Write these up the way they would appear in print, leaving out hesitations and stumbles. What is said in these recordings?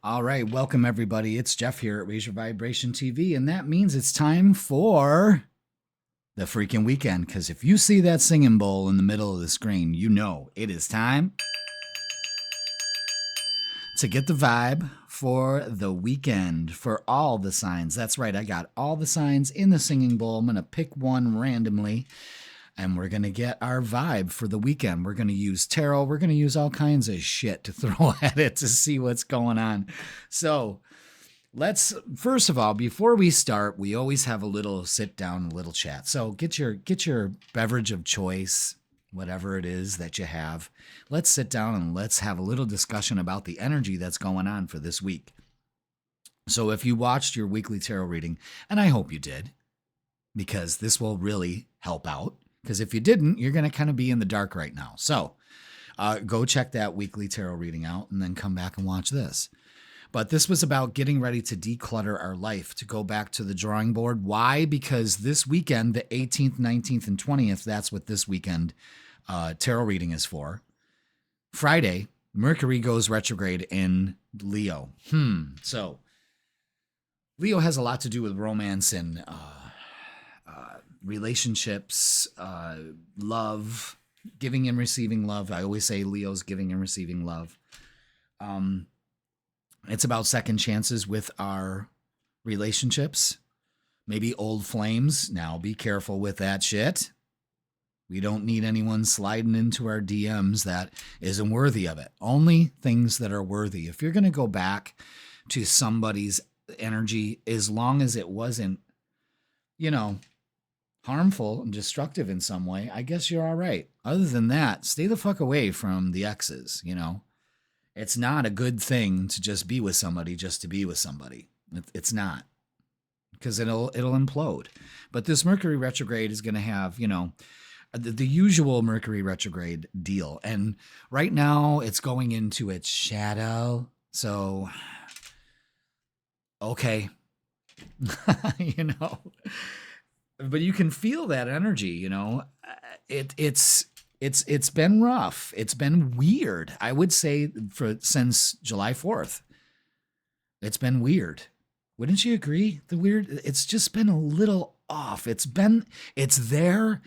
All right, welcome everybody. It's Jeff here at Raise Your Vibration TV, and that means it's time for the freaking weekend. Because if you see that singing bowl in the middle of the screen, you know it is time to get the vibe for the weekend for all the signs. That's right, I got all the signs in the singing bowl. I'm going to pick one randomly, and we're going to get our vibe for the weekend. We're going to use tarot. We're going to use all kinds of shit to throw at it to see what's going on. So let's, first of all, before we start, we always have a little sit down, a little chat. So get your beverage of choice, whatever it is that you have. Let's sit down and let's have a little discussion about the energy that's going on for this week. So if you watched your weekly tarot reading, and I hope you did, because this will really help out. Because if you didn't, you're going to kind of be in the dark right now. So go check that weekly tarot reading out and then come back and watch this. But this was about getting ready to declutter our life, to go back to the drawing board. Why? Because this weekend, the 18th, 19th, and 20th, that's what this weekend tarot reading is for. Friday, Mercury goes retrograde in Leo. So Leo has a lot to do with romance and relationships, love, giving and receiving love. I always say Leo's giving and receiving love. It's about second chances with our relationships, maybe old flames. Now be careful with that shit. We don't need anyone sliding into our DMs that isn't worthy of it. Only things that are worthy. If you're going to go back to somebody's energy, as long as it wasn't, harmful and destructive in some way, I guess you're all right. Other than that, stay the fuck away from the exes, It's not a good thing to just be with somebody just to be with somebody. It's not. Because it'll implode. But this Mercury retrograde is going to have, the usual Mercury retrograde deal. And right now it's going into its shadow. So, okay. But you can feel that energy, It's been rough. It's been weird. I would say since July 4th. It's been weird. Wouldn't you agree? It's just been a little off. It's there.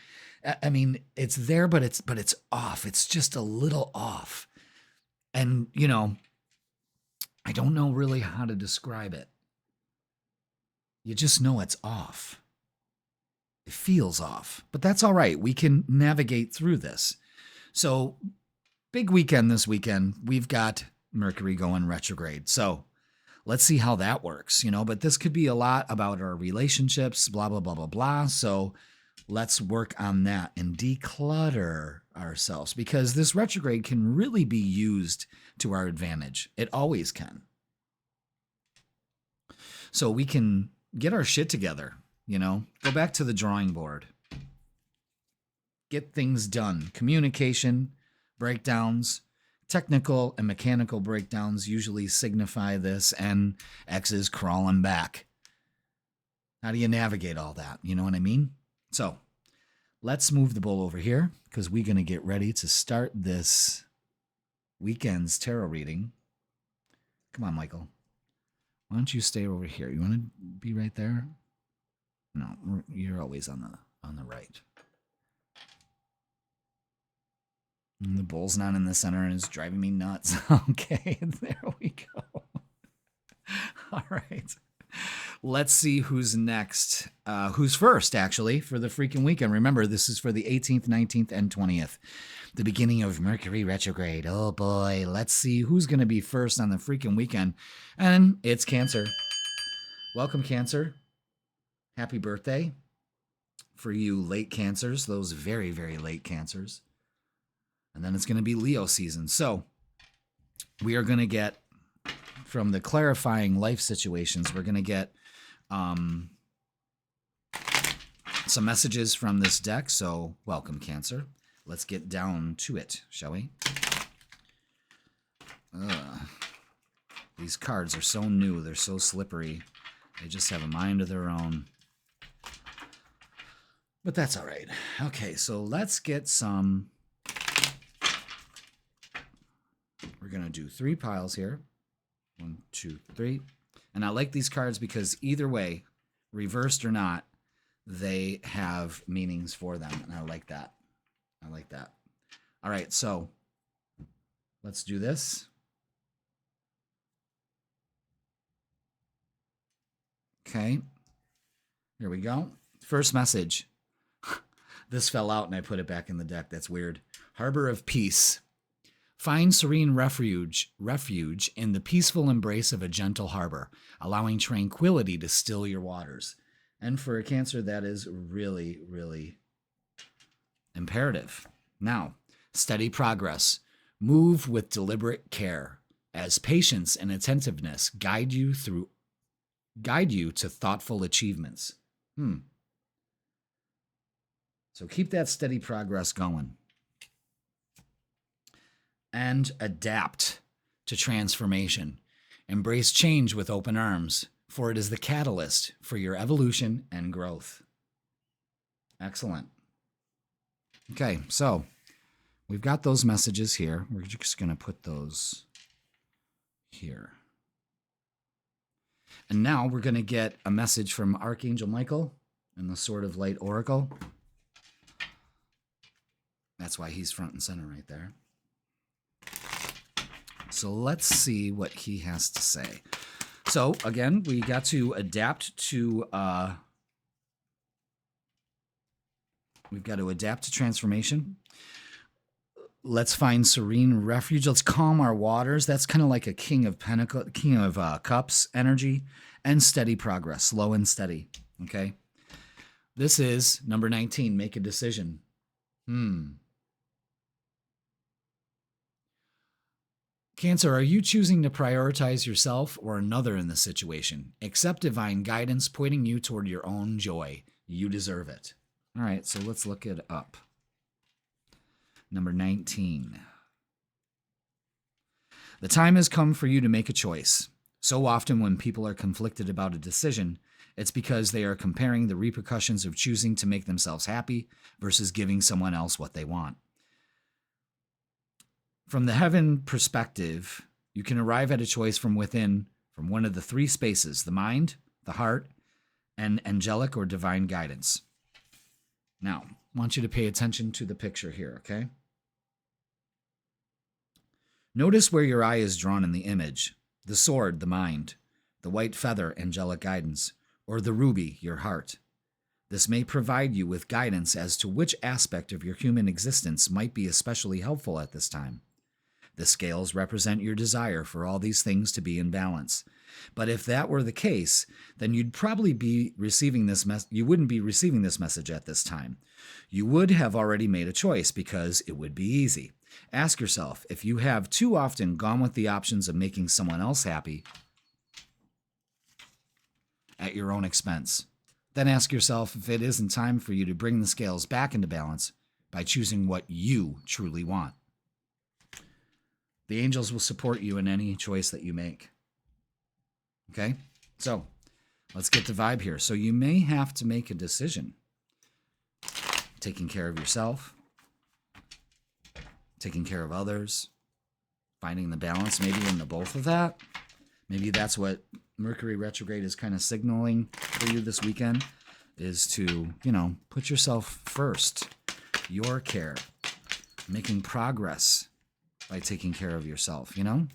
I mean, it's there, but it's off. It's just a little off. And, I don't know really how to describe it. You just know it's off. It feels off, but that's all right. We can navigate through this. So big weekend this weekend. We've got Mercury going retrograde. So let's see how that works, but this could be a lot about our relationships, blah, blah, blah, blah, blah. So let's work on that and declutter ourselves, because this retrograde can really be used to our advantage. It always can. So we can get our shit together. Go back to the drawing board. Get things done. Communication, breakdowns, technical and mechanical breakdowns usually signify this, and exes crawling back. How do you navigate all that? You know what I mean? So let's move the bowl over here, because we're going to get ready to start this weekend's tarot reading. Come on, Michael. Why don't you stay over here? You want to be right there? No, you're always on the right. And the bowl's not in the center and it's driving me nuts. Okay, there we go. All right. Let's see who's next. Who's first, actually, for the freaking weekend. Remember, this is for the 18th, 19th, and 20th. The beginning of Mercury retrograde. Oh, boy. Let's see who's going to be first on the freaking weekend. And it's Cancer. Welcome, Cancer. Happy birthday for you late Cancers, those very, very late Cancers. And then it's going to be Leo season. So we are going to get, from the clarifying life situations, we're going to get some messages from this deck. So welcome, Cancer. Let's get down to it, shall we? These cards are so new. They're so slippery. They just have a mind of their own. But that's all right. Okay, so let's get some. We're going to do 3 piles here. 1, 2, 3. And I like these cards because either way, reversed or not, they have meanings for them. And I like that. I like that. All right, so let's do this. Okay, here we go. First message. This fell out and I put it back in the deck. That's weird. Harbor of Peace. Find serene refuge in the peaceful embrace of a gentle harbor, allowing tranquility to still your waters. And for a Cancer, that is really, really imperative. Now, steady progress. Move with deliberate care, as patience and attentiveness guide you to thoughtful achievements. So keep that steady progress going. And adapt to transformation. Embrace change with open arms, for it is the catalyst for your evolution and growth. Excellent. Okay, so we've got those messages here. We're just going to put those here. And now we're going to get a message from Archangel Michael and the Sword of Light Oracle. That's why he's front and center right there. So let's see what he has to say. So again, we got to adapt to transformation. Let's find serene refuge. Let's calm our waters. That's kind of like a King of Cups energy, and steady progress, slow and steady. Okay. This is number 19. Make a decision. Cancer, are you choosing to prioritize yourself or another in the situation? Accept divine guidance pointing you toward your own joy. You deserve it. All right, so let's look it up. Number 19. The time has come for you to make a choice. So often when people are conflicted about a decision, it's because they are comparing the repercussions of choosing to make themselves happy versus giving someone else what they want. From the heaven perspective, you can arrive at a choice from within, from one of the three spaces, the mind, the heart, and angelic or divine guidance. Now, I want you to pay attention to the picture here, okay? Notice where your eye is drawn in the image. The sword, the mind, the white feather, angelic guidance, or the ruby, your heart. This may provide you with guidance as to which aspect of your human existence might be especially helpful at this time. The scales represent your desire for all these things to be in balance. But if that were the case, then you'd probably be receiving this you wouldn't be receiving this message at this time. You would have already made a choice because it would be easy. Ask yourself if you have too often gone with the options of making someone else happy at your own expense. Then ask yourself if it isn't time for you to bring the scales back into balance by choosing what you truly want. The angels will support you in any choice that you make. Okay? So, let's get the vibe here. So you may have to make a decision. Taking care of yourself, taking care of others, finding the balance maybe in the both of that. Maybe that's what Mercury Retrograde is kind of signaling for you this weekend, is to, put yourself first. Your care, making progress by taking care of yourself, and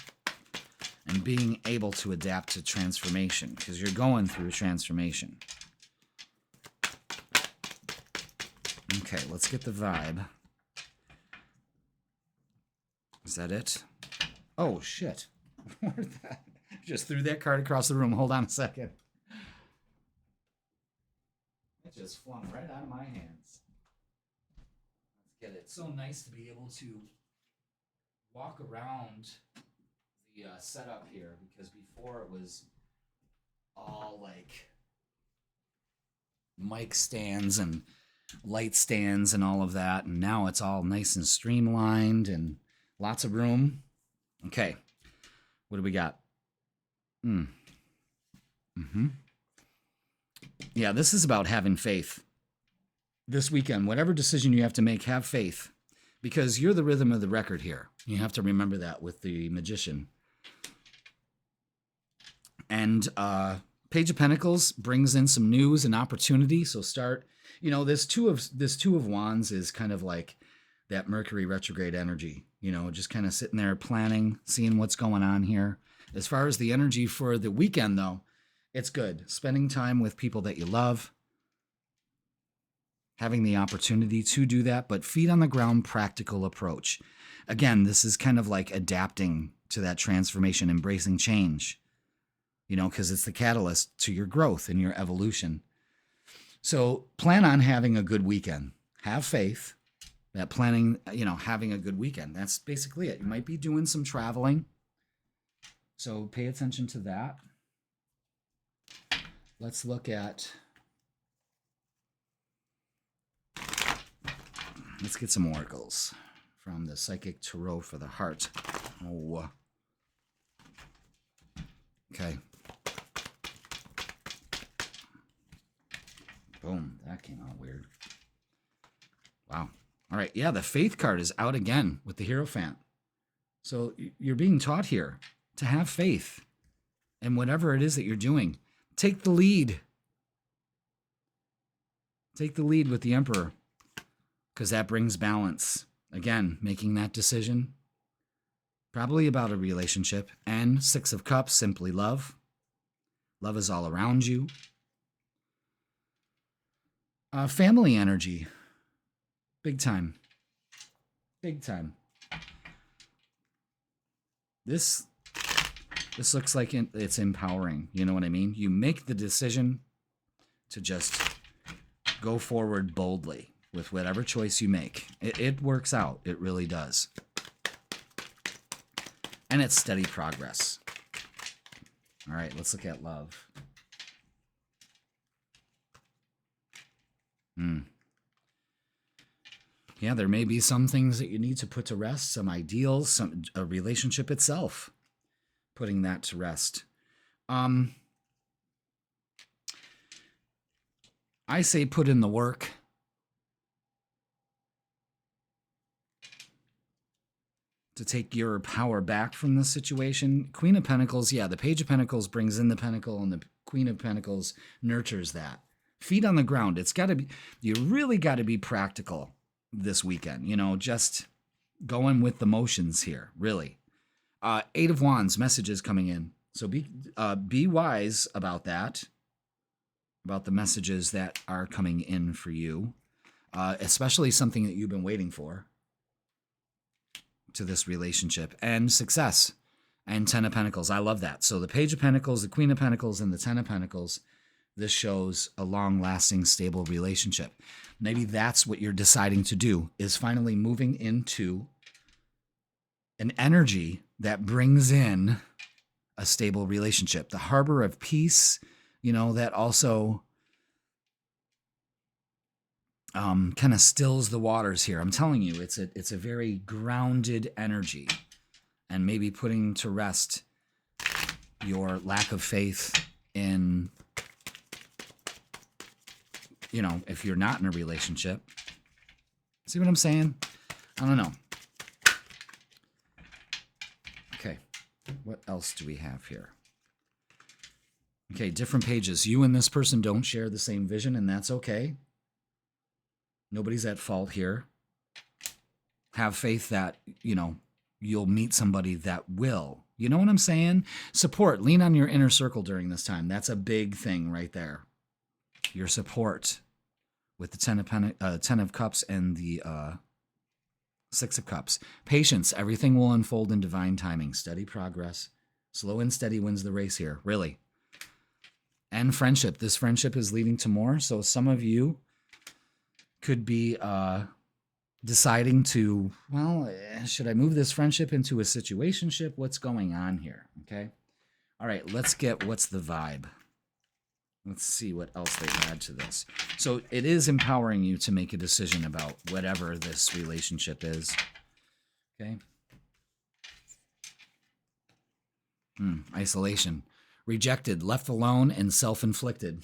being able to adapt to transformation, because you're going through a transformation. Okay, let's get the vibe. Is that it? Oh, shit. Where'd that? Just threw that card across the room. Hold on a second. It just flung right out of my hands. Let's get it. It's so nice to be able to walk around the setup here, because before it was all like mic stands and light stands and all of that, and now it's all nice and streamlined and lots of room. Okay, what do we got? Yeah, this is about having faith. This weekend, whatever decision you have to make, have faith, because you're the rhythm of the record here. You have to remember that with the Magician. And Page of Pentacles brings in some news and opportunity. So start, this two of Wands is kind of like that Mercury retrograde energy, just kind of sitting there planning, seeing what's going on here. As far as the energy for the weekend, though, it's good. Spending time with people that you love, having the opportunity to do that, but feet on the ground, practical approach. Again, this is kind of like adapting to that transformation, embracing change, because it's the catalyst to your growth and your evolution. So plan on having a good weekend. Have faith that planning, having a good weekend. That's basically it. You might be doing some traveling, so pay attention to that. Let's look at, let's get some oracles from the Psychic Tarot for the Heart. Oh. Okay. Boom, that came out weird. Wow. All right, yeah, the Faith card is out again with the Hierophant. So you're being taught here to have faith in whatever it is that you're doing. Take the lead. Take the lead with the Emperor, because that brings balance. Again, making that decision, probably about a relationship. And Six of Cups, simply love. Love is all around you. Family energy. Big time. Big time. This looks like it's empowering. You know what I mean? You make the decision to just go forward boldly with whatever choice you make. It works out. It really does. And it's steady progress. All right, let's look at love. Yeah, there may be some things that you need to put to rest, some ideals, a relationship itself, putting that to rest. I say put in the work. To take your power back from this situation. Queen of Pentacles, yeah, the Page of Pentacles brings in the Pentacle, and the Queen of Pentacles nurtures that. Feet on the ground. It's got to be, you really got to be practical this weekend, just going with the motions here, really. Eight of Wands, messages coming in. So be wise about that, about the messages that are coming in for you, especially something that you've been waiting for to this relationship. And success and Ten of Pentacles. I love that. So the Page of Pentacles, the Queen of Pentacles, and the Ten of Pentacles, this shows a long-lasting, stable relationship. Maybe that's what you're deciding to do, is finally moving into an energy that brings in a stable relationship. The harbor of peace, that also kind of stills the waters here. I'm telling you, it's a very grounded energy, and maybe putting to rest your lack of faith in, if you're not in a relationship. See what I'm saying? I don't know. Okay, what else do we have here? Okay, different pages. You and this person don't share the same vision, and that's okay. Nobody's at fault here. Have faith that, you'll meet somebody that will. You know what I'm saying? Support. Lean on your inner circle during this time. That's a big thing right there. Your support with the Ten of Cups and the Six of Cups. Patience. Everything will unfold in divine timing. Steady progress. Slow and steady wins the race here. Really. And friendship. This friendship is leading to more. So some of you could be deciding to, should I move this friendship into a situationship? What's going on here? Okay. All right, let's get what's the vibe. Let's see what else they add to this. So it is empowering you to make a decision about whatever this relationship is. Okay. Isolation. Rejected, left alone, and self-inflicted.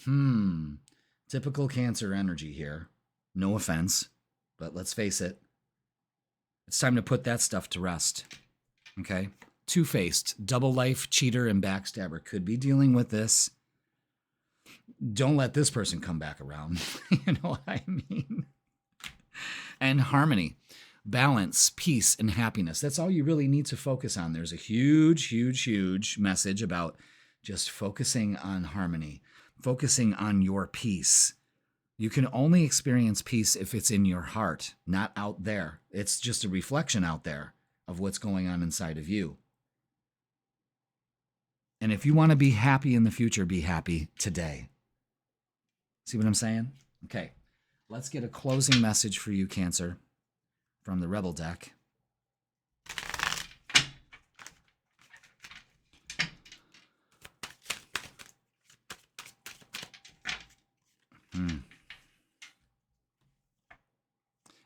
Typical Cancer energy here. No offense, but let's face it. It's time to put that stuff to rest. Okay? two-faced, double life, cheater, and backstabber could be dealing with this. Don't let this person come back around. You know what I mean? And harmony, balance, peace, and happiness. That's all you really need to focus on. There's a huge, huge, huge message about just focusing on harmony, focusing on your peace. You can only experience peace if it's in your heart, not out there. It's just a reflection out there of what's going on inside of you. And if you want to be happy in the future, be happy today. See what I'm saying? Okay, let's get a closing message for you, Cancer, from the Rebel deck.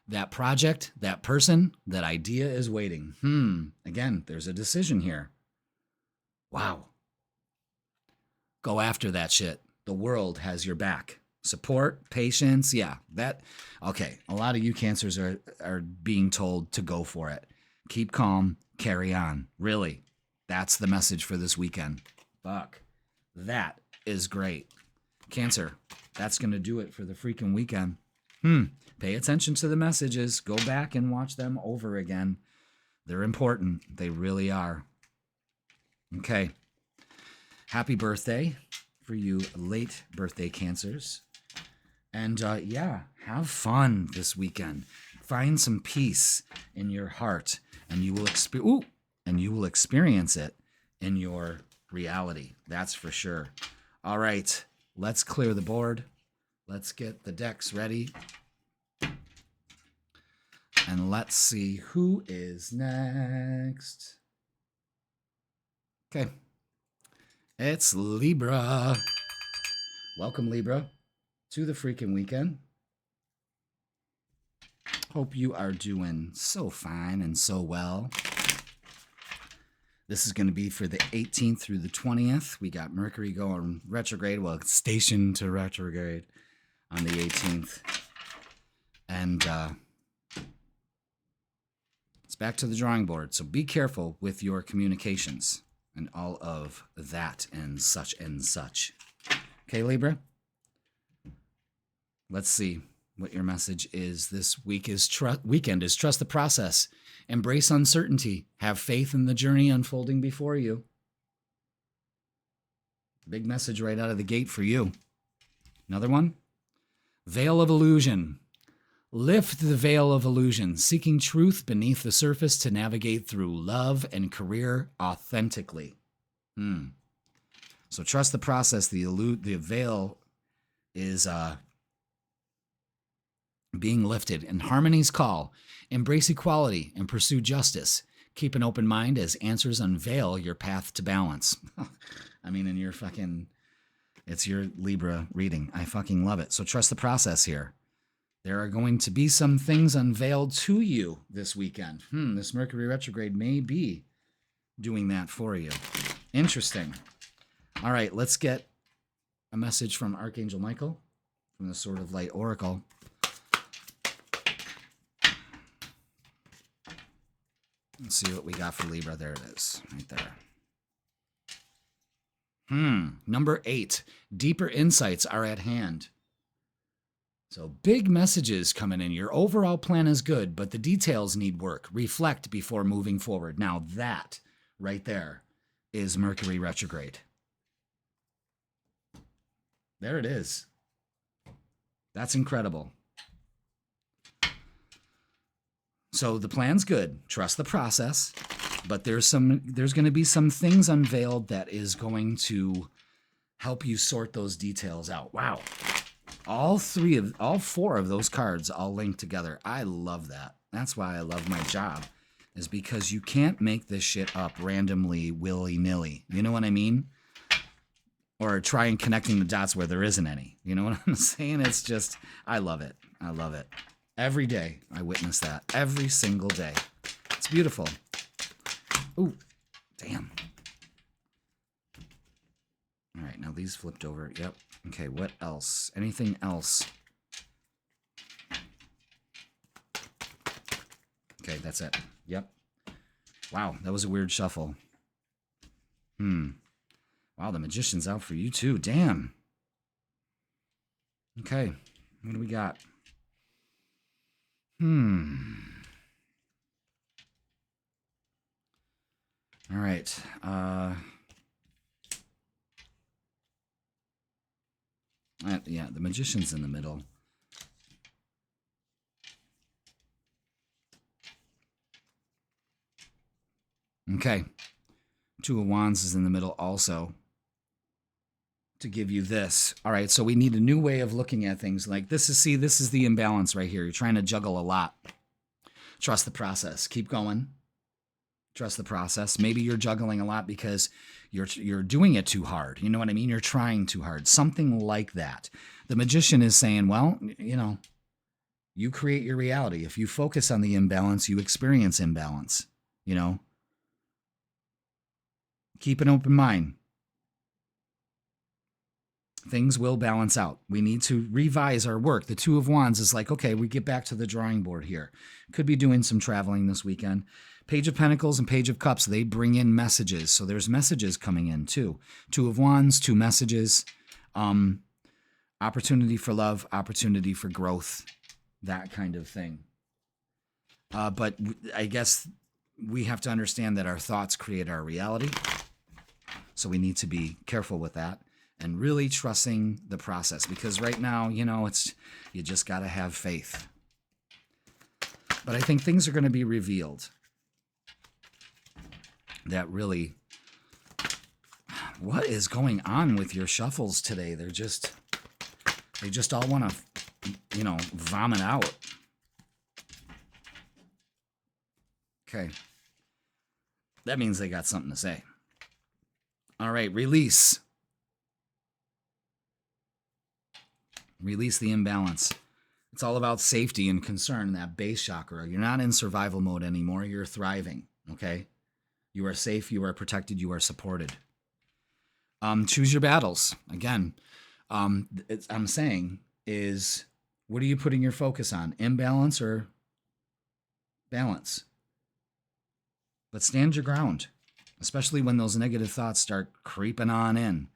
That project, that person, that idea is waiting. Again, there's a decision here. Wow. Go after that shit. The world has your back. Support, patience, yeah. Okay, a lot of you Cancers are being told to go for it. Keep calm, carry on. Really, that's the message for this weekend. Fuck. That is great. Cancer, that's going to do it for the freaking weekend. Pay attention to the messages. Go back and watch them over again. They're important. They really are. Okay. Happy birthday for you late birthday Cancers. And yeah, have fun this weekend. Find some peace in your heart, and you will experience it in your reality. That's for sure. All right, let's clear the board. Let's get the decks ready. And let's see who is next. Okay. It's Libra. Welcome, Libra, to the freaking weekend. Hope you are doing so fine and so well. This is going to be for the 18th through the 20th. We got Mercury going retrograde. Well, it's stationed to retrograde on the 18th. And it's back to the drawing board. So be careful with your communications and all of that and such and such. Okay, Libra? Let's see what your message is this weekend is trust the process. Embrace uncertainty. Have faith in the journey unfolding before you. Big message right out of the gate for you. Another one. Veil of illusion. Lift the veil of illusion, seeking truth beneath the surface to navigate through love and career authentically. So trust the process. The veil is being lifted. And harmony's call. Embrace equality and pursue justice. Keep an open mind as answers unveil your path to balance. I mean, it's your Libra reading. I fucking love it. So trust the process here. There are going to be some things unveiled to you this weekend. This Mercury retrograde may be doing that for you. Interesting. All right, let's get a message from Archangel Michael from the Sword of Light Oracle. Let's see what we got for Libra. There it is, right there. Number 8. Deeper insights are at hand. So big messages coming in. Your overall plan is good, but the details need work. Reflect before moving forward. Now that right there is Mercury retrograde. There it is. That's incredible. So the plan's good. Trust the process, but there's going to be some things unveiled that is going to help you sort those details out. Wow. All 4 of those cards all linked together. I love that. That's why I love my job, is because you can't make this shit up randomly, willy-nilly. You know what I mean? Or try and connecting the dots where there isn't any. You know what I'm saying? It's just, I love it. I love it. Every day I witness that. Every single day. It's beautiful. Ooh, damn. All right, now these flipped over. Yep. Okay, what else? Anything else? Okay, that's it. Yep. Wow, that was a weird shuffle. Wow, the Magician's out for you too. Damn. Okay, what do we got? All right. Yeah, the Magician's in the middle. Okay. Two of Wands is in the middle also to give you this. All right, so we need a new way of looking at things. Like this is the imbalance right here. You're trying to juggle a lot. Trust the process. Keep going. Trust the process. Maybe you're juggling a lot because you're doing it too hard. You know what I mean? You're trying too hard. Something like that. The Magician is saying, well, you know, you create your reality. If you focus on the imbalance, you experience imbalance. You know? Keep an open mind. Things will balance out. We need to revise our work. The Two of Wands is like, okay, we get back to the drawing board here. Could be doing some traveling this weekend. Page of Pentacles and Page of Cups, they bring in messages. So there's messages coming in too. Two of Wands, two messages. Opportunity for love, opportunity for growth, that kind of thing. But I guess we have to understand that our thoughts create our reality. So we need to be careful with that and really trusting the process, because right now, you know, you just got to have faith. But I think things are going to be revealed that really, what is going on with your shuffles today? They just all want to, you know, vomit out. Okay. That means they got something to say. All right, release. Release the imbalance. It's all about safety and concern, that base chakra. You're not in survival mode anymore. You're thriving, okay? You are safe, you are protected, you are supported. Choose your battles. Again, I'm saying is, what are you putting your focus on? Imbalance or balance? But stand your ground, especially when those negative thoughts start creeping on in.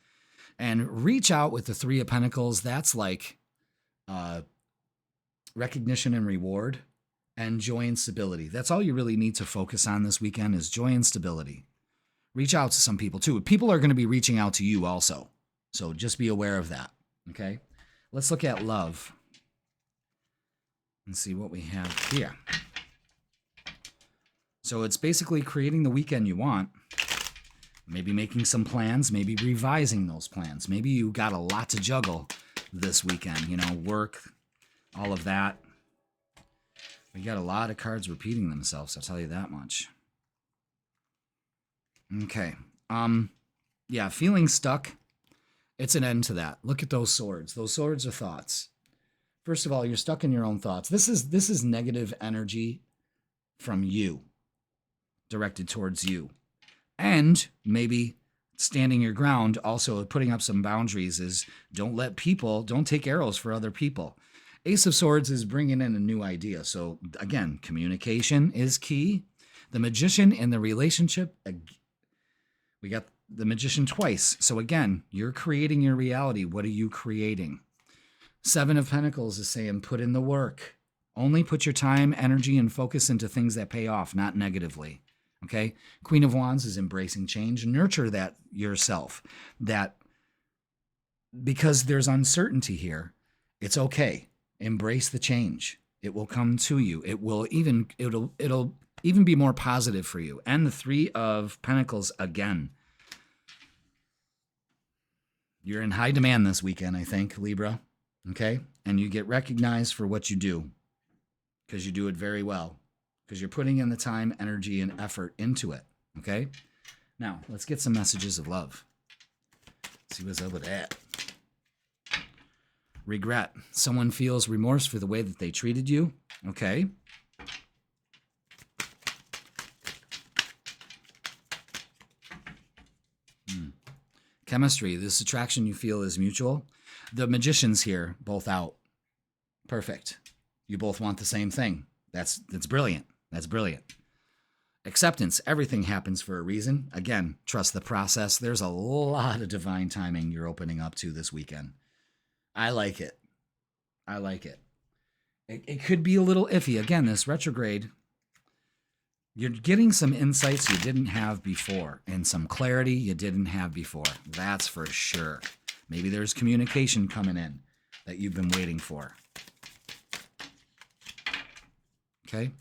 And reach out with the Three of Pentacles. That's like recognition and reward and joy and stability. That's all you really need to focus on this weekend is joy and stability. Reach out to some people too. People are going to be reaching out to you also. So just be aware of that, okay? Let's look at love and see what we have here. So it's basically creating the weekend you want. Maybe making some plans, maybe revising those plans. Maybe you got a lot to juggle this weekend, you know, work, all of that. We got a lot of cards repeating themselves, I'll tell you that much. Okay. Yeah, feeling stuck. It's an end to that. Look at those swords. Those swords are thoughts. First of all, you're stuck in your own thoughts. This is negative energy from you, directed towards you. And maybe standing your ground, also putting up some boundaries, is don't take arrows for other people. Ace of Swords is bringing in a new idea. So again, communication is key. The Magician in the relationship, we got the Magician twice. So again, you're creating your reality. What are you creating? Seven of Pentacles is saying put in the work. Only put your time, energy, and focus into things that pay off, not negatively. Okay? Queen of Wands is embracing change. Nurture that yourself. That because there's uncertainty here, it's okay. Embrace the change. It will come to you. It'll even be more positive for you. And the Three of Pentacles again. You're in high demand this weekend, I think, Libra. Okay? And you get recognized for what you do. Because you do it very well. Because you're putting in the time, energy, and effort into it. Okay? Now, let's get some messages of love. See what's up with that. Regret. Someone feels remorse for the way that they treated you. Okay. Chemistry. This attraction you feel is mutual. The Magicians here, both out. Perfect. You both want the same thing. That's brilliant. That's brilliant. Acceptance. Everything happens for a reason. Again, trust the process. There's a lot of divine timing you're opening up to this weekend. I like it. I like it. It could be a little iffy. Again, this retrograde, you're getting some insights you didn't have before and some clarity you didn't have before. That's for sure. Maybe there's communication coming in that you've been waiting for. Okay?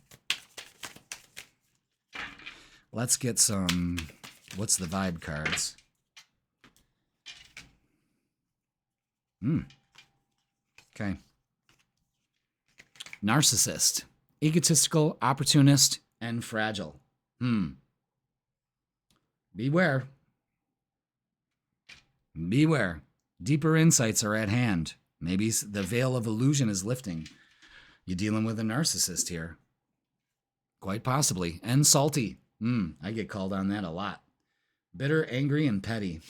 Let's get some, what's the vibe cards? Okay. Narcissist, egotistical, opportunist, and fragile. Beware. Beware. Deeper insights are at hand. Maybe the veil of illusion is lifting. You're dealing with a narcissist here. Quite possibly. And salty. I get called on that a lot. Bitter, angry, and petty.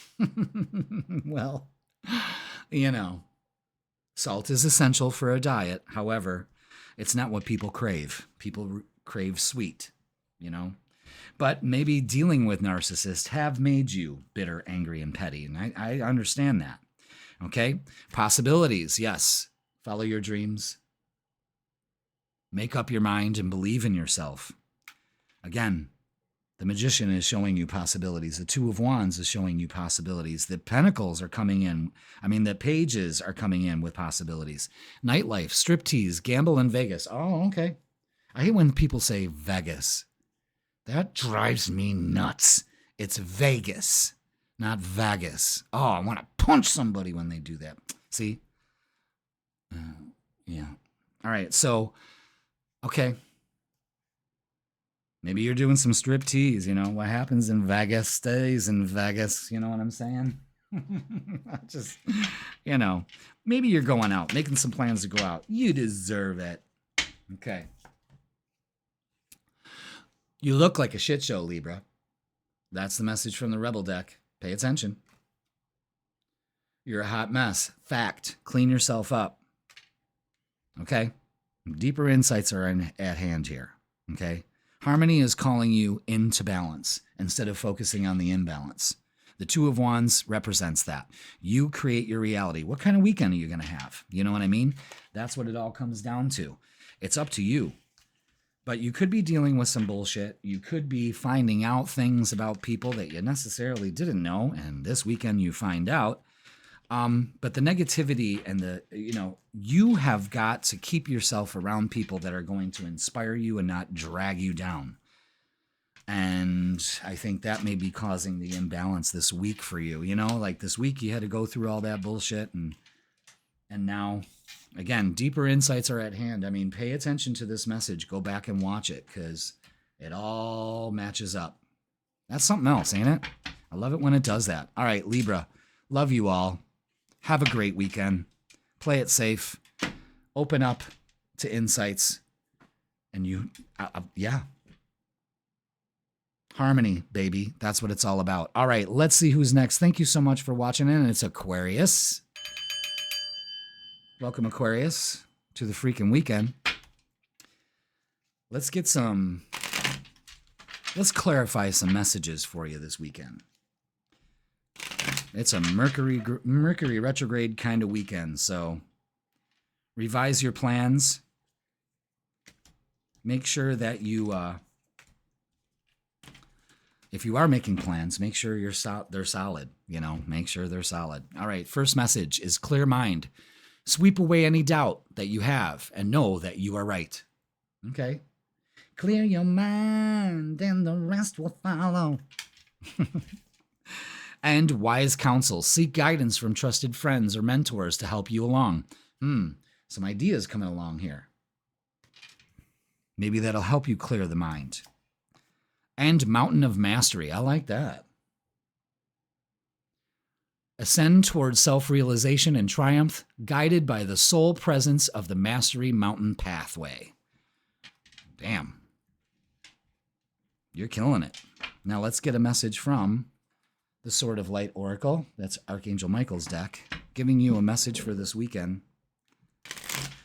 Well, you know, salt is essential for a diet. However, it's not what people crave. People crave sweet, you know. But maybe dealing with narcissists have made you bitter, angry, and petty. And I understand that. Okay? Possibilities, yes. Follow your dreams. Make up your mind and believe in yourself. Again, the Magician is showing you possibilities. The Two of Wands is showing you possibilities. The Pentacles are coming in. The Pages are coming in with possibilities. Nightlife, striptease, gamble in Vegas. Oh, okay. I hate when people say Vegas. That drives me nuts. It's Vegas, not Vegas. Oh, I want to punch somebody when they do that. See? Yeah. All right, so, okay. Maybe you're doing some striptease, you know. What happens in Vegas stays in Vegas, you know what I'm saying? Just, you know, maybe you're going out, making some plans to go out. You deserve it. Okay. You look like a shit show, Libra. That's the message from the Rebel deck. Pay attention. You're a hot mess. Fact. Clean yourself up. Okay? Deeper insights are at hand here. Okay? Harmony is calling you into balance instead of focusing on the imbalance. The Two of Wands represents that. You create your reality. What kind of weekend are you going to have? You know what I mean? That's what it all comes down to. It's up to you. But you could be dealing with some bullshit. You could be finding out things about people that you necessarily didn't know, and this weekend you find out. But the negativity and you have got to keep yourself around people that are going to inspire you and not drag you down. And I think that may be causing the imbalance this week for you. You know, like this week you had to go through all that bullshit and now, again, deeper insights are at hand. Pay attention to this message. Go back and watch it because it all matches up. That's something else, ain't it? I love it when it does that. All right, Libra, love you all. Have a great weekend. Play it safe. Open up to insights. And yeah. Harmony, baby. That's what it's all about. All right, let's see who's next. Thank you so much for watching in. It's Aquarius. Welcome, Aquarius, to the Freakin Weekend. Let's clarify some messages for you this weekend. It's a Mercury Retrograde kind of weekend, so revise your plans. Make sure that you, if you are making plans, make sure they're solid. You know, make sure they're solid. All right, first message is clear mind. Sweep away any doubt that you have and know that you are right. Okay? Clear your mind and the rest will follow. And wise counsel. Seek guidance from trusted friends or mentors to help you along. Some ideas coming along here. Maybe that'll help you clear the mind. And mountain of mastery. I like that. Ascend towards self-realization and triumph, guided by the sole presence of the Mastery Mountain pathway. Damn. You're killing it. Now let's get a message from the Sword of Light Oracle. That's Archangel Michael's deck, giving you a message for this weekend.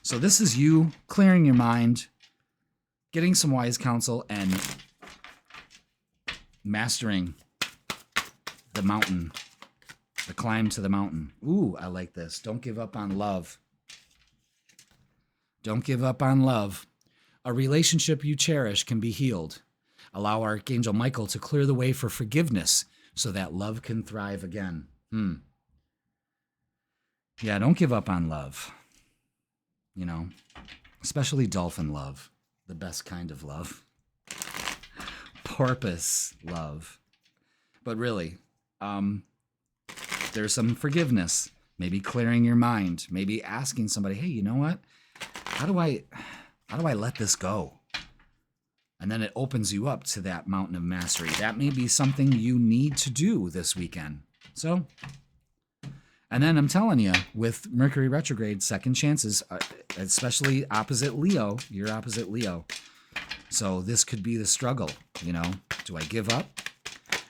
So this is you clearing your mind, getting some wise counsel, and Mastering the mountain, the climb to the mountain. Ooh, I like this. Don't give up on love. Don't give up on love. A relationship you cherish can be healed. Allow Archangel Michael to clear the way for forgiveness so that love can thrive again. Yeah, don't give up on love. You know, especially dolphin love, the best kind of love. Porpoise love. But really, there's some forgiveness, maybe clearing your mind, maybe asking somebody, hey, you know what? How do I let this go? And then it opens you up to that mountain of mastery. That may be something you need to do this weekend. So, and then I'm telling you, with Mercury Retrograde, second chances, especially opposite Leo, you're opposite Leo. So this could be the struggle, you know. Do I give up?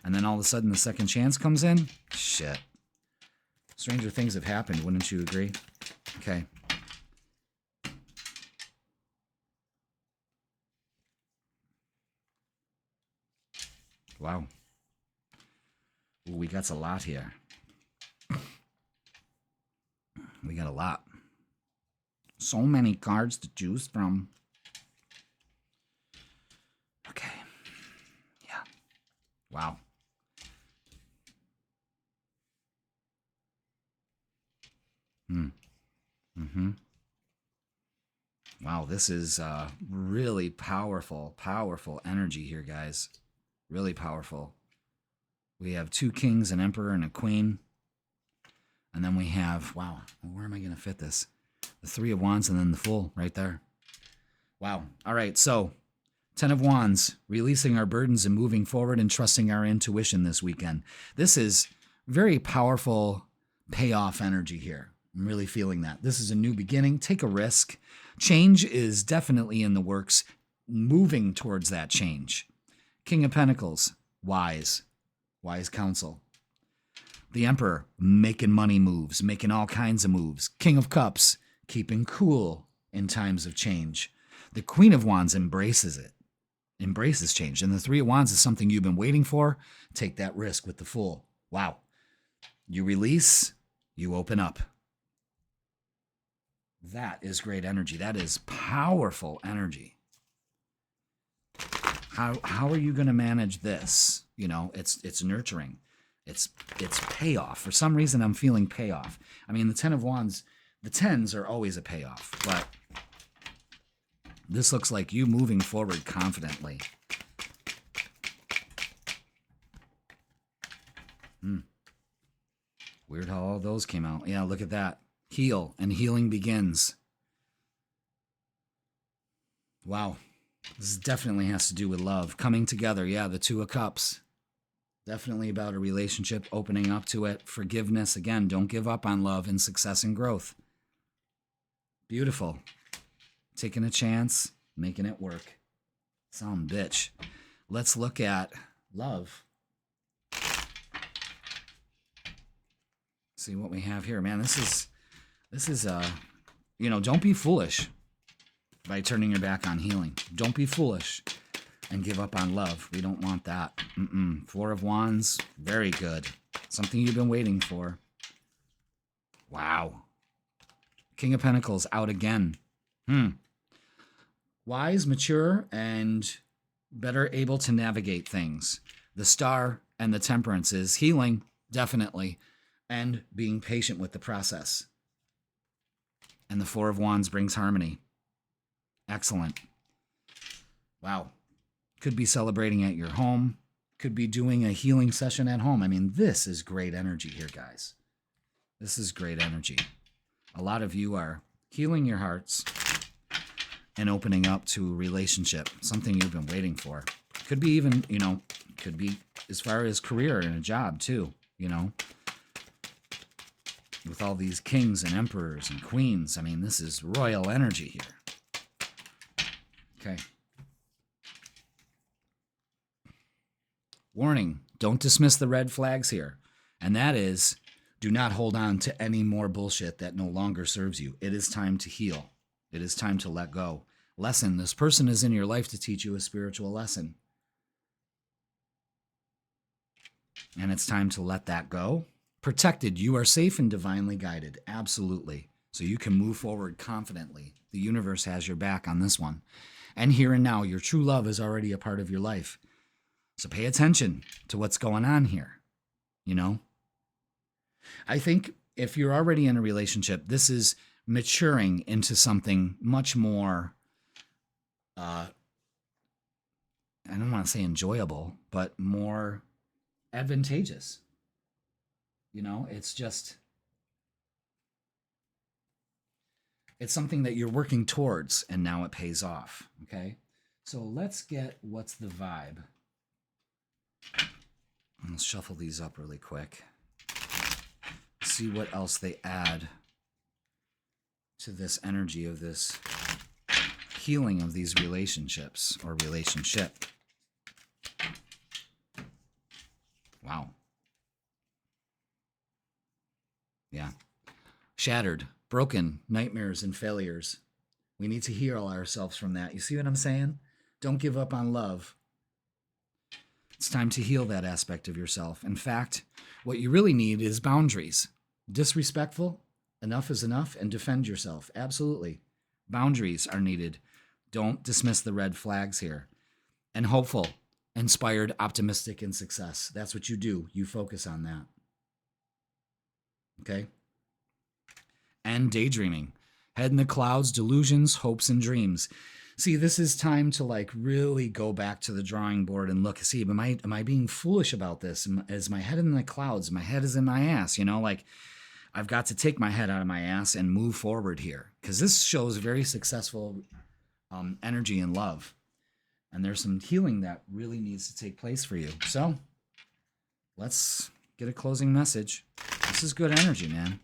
And then all of a sudden the second chance comes in? Shit. Stranger things have happened, wouldn't you agree? Okay. Wow. Ooh, we got a lot here. We got a lot. So many cards to choose from. Okay. Yeah. Wow. Wow, this is really powerful energy here, guys. Really powerful. We have two kings, an emperor, and a queen. And then we have, wow, where am I going to fit this? The Three of Wands and then the Fool right there. Wow. All right, so 10 of Wands, releasing our burdens and moving forward and trusting our intuition this weekend. This is very powerful payoff energy here. I'm really feeling that. This is a new beginning. Take a risk. Change is definitely in the works, moving towards that change. King of Pentacles, wise counsel. The Emperor, making money moves, making all kinds of moves. King of Cups, keeping cool in times of change. The Queen of Wands embraces it, embraces change. And the Three of Wands is something you've been waiting for. Take that risk with the Fool. Wow. You release, you open up. That is great energy. That is powerful energy. How are you going to manage this? You know, it's nurturing. It's payoff. For some reason, I'm feeling payoff. I mean, the 10 of Wands, the 10s are always a payoff, but this looks like you moving forward confidently. Weird how all those came out. Yeah, look at that. Heal, and healing begins. Wow. This definitely has to do with love. Coming together. Yeah, the Two of Cups. Definitely about a relationship, opening up to it. Forgiveness. Again, don't give up on love and success and growth. Beautiful. Taking a chance, making it work. Some bitch. Let's look at love. See what we have here. Man, this is you know, don't be foolish by turning your back on healing. Don't be foolish and give up on love. We don't want that. Four of Wands, very good. Something you've been waiting for. Wow. King of Pentacles out again. Wise, mature, and better able to navigate things. The Star and the Temperance is healing, definitely, and being patient with the process. And the Four of Wands brings harmony. Excellent. Wow. Could be celebrating at your home. Could be doing a healing session at home. I mean, this is great energy here, guys. This is great energy. A lot of you are healing your hearts and opening up to a relationship, something you've been waiting for. Could be even, you know, could be as far as career and a job too, you know. With all these kings and emperors and queens, I mean, this is royal energy here. Okay. Warning, don't dismiss the red flags here. And that is, do not hold on to any more bullshit that no longer serves you. It is time to heal. It is time to let go. Lesson, this person is in your life to teach you a spiritual lesson. And it's time to let that go. Protected. You are safe and divinely guided. Absolutely. So you can move forward confidently. The universe has your back on this one. And here and now, your true love is already a part of your life. So pay attention to what's going on here. You know? I think if you're already in a relationship, this is maturing into something much more, I don't want to say enjoyable, but more advantageous. You know, it's something that you're working towards, and now it pays off, okay? So let's get what's the vibe. Let's shuffle these up really quick. See what else they add to this energy of this healing of these relationships or relationship. Wow. Yeah. Shattered, broken, nightmares, and failures. We need to heal ourselves from that. You see what I'm saying? Don't give up on love. It's time to heal that aspect of yourself. In fact, what you really need is boundaries. Disrespectful, enough is enough, and defend yourself. Absolutely. Boundaries are needed. Don't dismiss the red flags here. And hopeful, inspired, optimistic, and success. That's what you do. You focus on that. Okay? And daydreaming. Head in the clouds, delusions, hopes, and dreams. See, this is time to like really go back to the drawing board and look. See, am I being foolish about this? Is my head in the clouds? My head is in my ass. You know, like I've got to take my head out of my ass and move forward here, because this shows very successful energy and love. And there's some healing that really needs to take place for you. So let's get a closing message. This is good energy, man.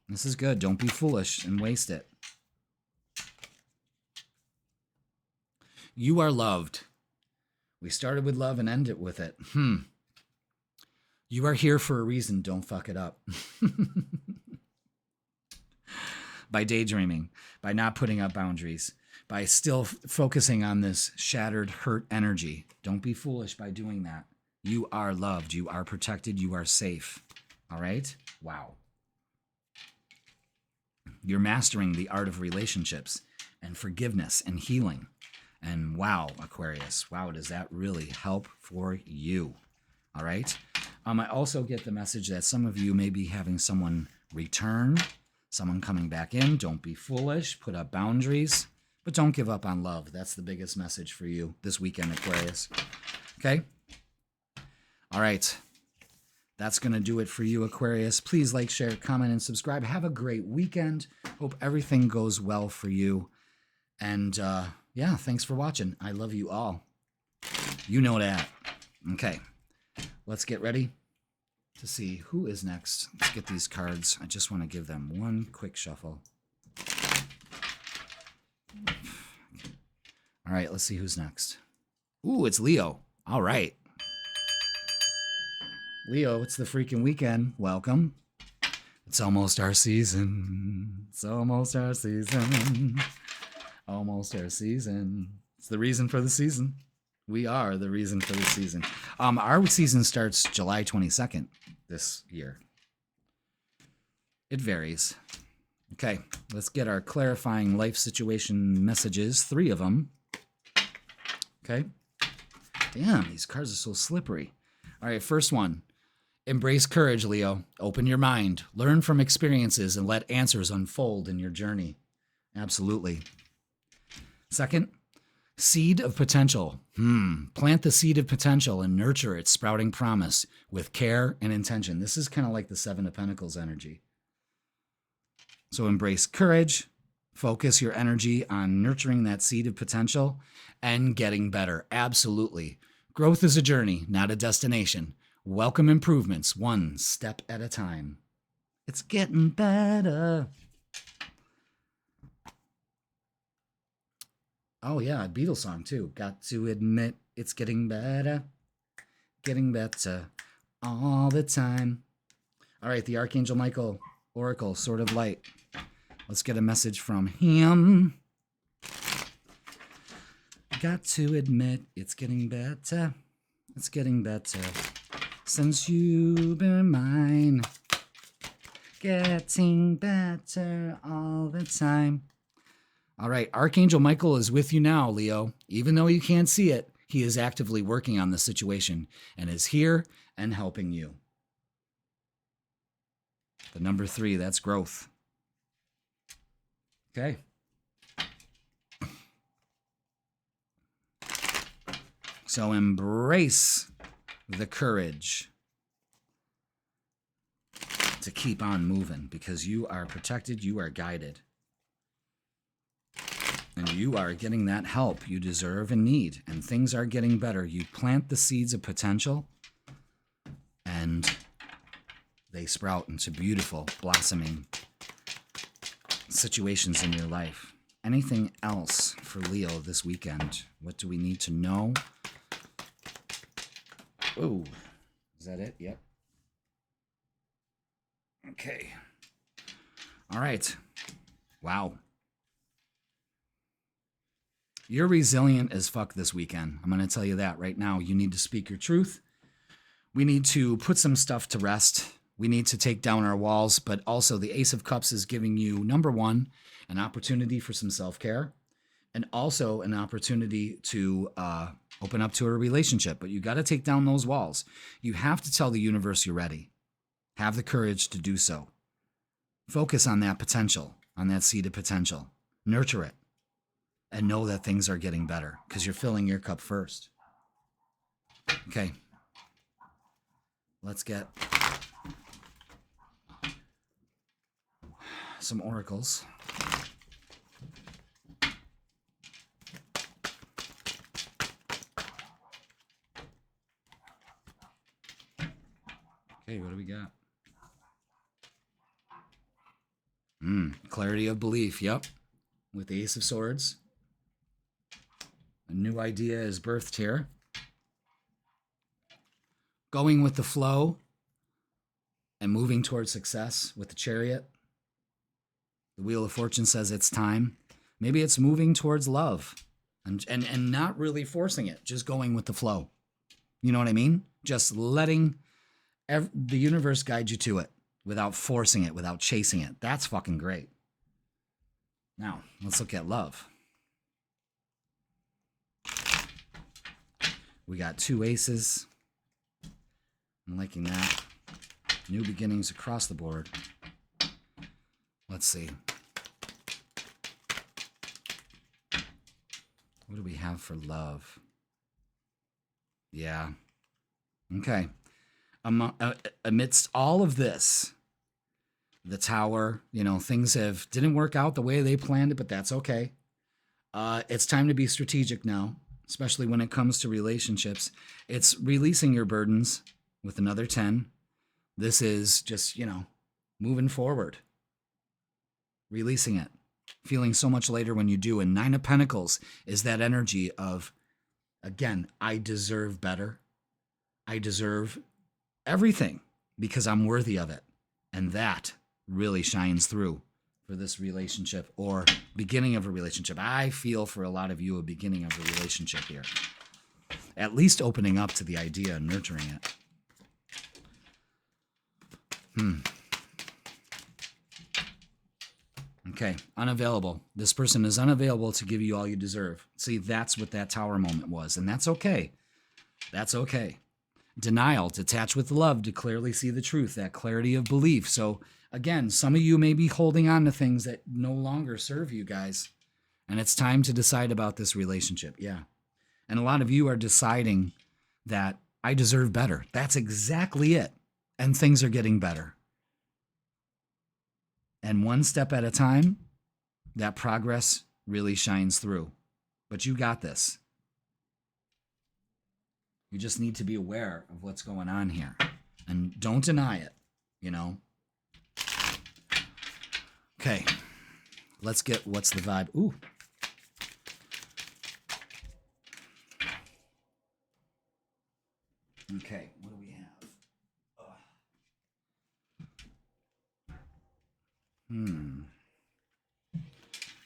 This is good. Don't be foolish and waste it. You are loved. We started with love and ended with it. You are here for a reason. Don't fuck it up. By daydreaming, by not putting up boundaries, by still focusing on this shattered, hurt energy. Don't be foolish by doing that. You are loved. You are protected. You are safe. All right? Wow. You're mastering the art of relationships and forgiveness and healing. And wow, Aquarius, wow, does that really help for you? All right? I also get the message that some of you may be having someone return, someone coming back in. Don't be foolish. Put up boundaries, but don't give up on love. That's the biggest message for you this weekend, Aquarius. Okay? All right. That's going to do it for you, Aquarius. Please like, share, comment, and subscribe. Have a great weekend. Hope everything goes well for you. And, yeah, thanks for watching. I love you all. You know that. Okay, let's get ready to see who is next. Let's get these cards. I just want to give them one quick shuffle. All right, let's see who's next. Ooh, it's Leo. All right. Leo, it's the freaking weekend. Welcome. It's almost our season. It's almost our season. Almost our season. It's the reason for the season. We are the reason for the season. Our season starts July 22nd this year. It varies. Okay, let's get our clarifying life situation messages. 3 of them. Okay. Damn, these cards are so slippery. All right, first one. Embrace courage, Leo. Open your mind. Learn from experiences and let answers unfold in your journey. Absolutely. Second, seed of potential. Plant the seed of potential and nurture its sprouting promise with care and intention. This is kind of like the 7 of Pentacles energy. So embrace courage. Focus your energy on nurturing that seed of potential and getting better. Absolutely. Growth is a journey, not a destination. Welcome improvements, one step at a time. It's getting better. Oh, yeah, a Beatles song, too. Got to admit, it's getting better all the time. All right, the Archangel Michael Oracle, Sword of Light. Let's get a message from him. Got to admit, it's getting better. It's getting better since you've been mine. Getting better all the time. All right, Archangel Michael is with you now, Leo. Even though you can't see it, he is actively working on the situation and is here and helping you. The number 3, that's growth. Okay. So embrace the courage to keep on moving because you are protected, you are guided. And you are getting that help you deserve and need. And things are getting better. You plant the seeds of potential and they sprout into beautiful, blossoming situations in your life. Anything else for Leo this weekend? What do we need to know? Oh, is that it? Yep. Okay. All right. Wow. You're resilient as fuck this weekend. I'm going to tell you that right now. You need to speak your truth. We need to put some stuff to rest. We need to take down our walls, but also the Ace of Cups is giving you, number 1, an opportunity for some self-care and also an opportunity to open up to a relationship. But you got to take down those walls. You have to tell the universe you're ready. Have the courage to do so. Focus on that potential, on that seed of potential. Nurture it. And know that things are getting better because you're filling your cup first. Okay. Let's get some oracles. Okay, what do we got? Clarity of belief, yep. With the Ace of Swords. A new idea is birthed here. Going with the flow and moving towards success with the Chariot. The Wheel of Fortune says it's time. Maybe it's moving towards love and not really forcing it, just going with the flow. You know what I mean? Just letting the universe guide you to it without forcing it, without chasing it. That's fucking great. Now, let's look at love. We got 2 aces. I'm liking that. New beginnings across the board. Let's see. What do we have for love? Yeah. Okay. Amidst all of this, the Tower, things didn't work out the way they planned it, but that's okay. It's time to be strategic now, especially when it comes to relationships. It's releasing your burdens with another 10. This is just, moving forward. Releasing it. Feeling so much later when you do. And 9 of Pentacles is that energy of, again, I deserve better. I deserve everything because I'm worthy of it. And that really shines through for this relationship or beginning of a relationship. I feel for a lot of you a beginning of a relationship here. At least opening up to the idea and nurturing it. Okay, unavailable. This person is unavailable to give you all you deserve. See, that's what that Tower moment was, and that's okay. That's okay. Denial, detach with love to clearly see the truth, that clarity of belief. So, again, some of you may be holding on to things that no longer serve you guys, and it's time to decide about this relationship. Yeah. And a lot of you are deciding that I deserve better. That's exactly it. And things are getting better. And one step at a time, that progress really shines through. But you got this. You just need to be aware of what's going on here. And don't deny it, Okay. Let's get what's the vibe. Ooh. Okay, what do we have?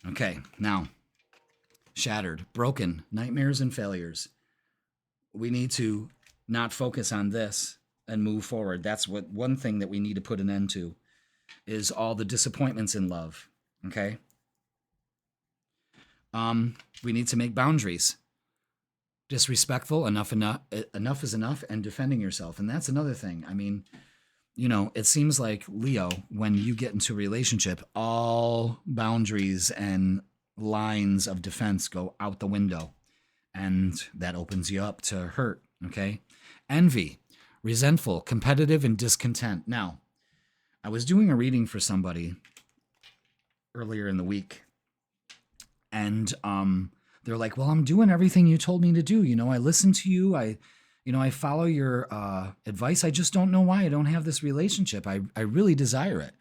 Okay, now, shattered, broken, nightmares and failures. We need to not focus on this and move forward. That's what one thing that we need to put an end to is all the disappointments in love. Okay. We need to make boundaries. Disrespectful, enough is enough, and defending yourself. And that's another thing. I mean, you know, it seems like, Leo, when you get into a relationship, all boundaries and lines of defense go out the window. And that opens you up to hurt, okay? Envy, resentful, competitive, and discontent. Now, I was doing a reading for somebody earlier in the week, and they're like, well, I'm doing everything you told me to do. You know, I listen to you. I follow your advice. I just don't know why I don't have this relationship. I really desire it.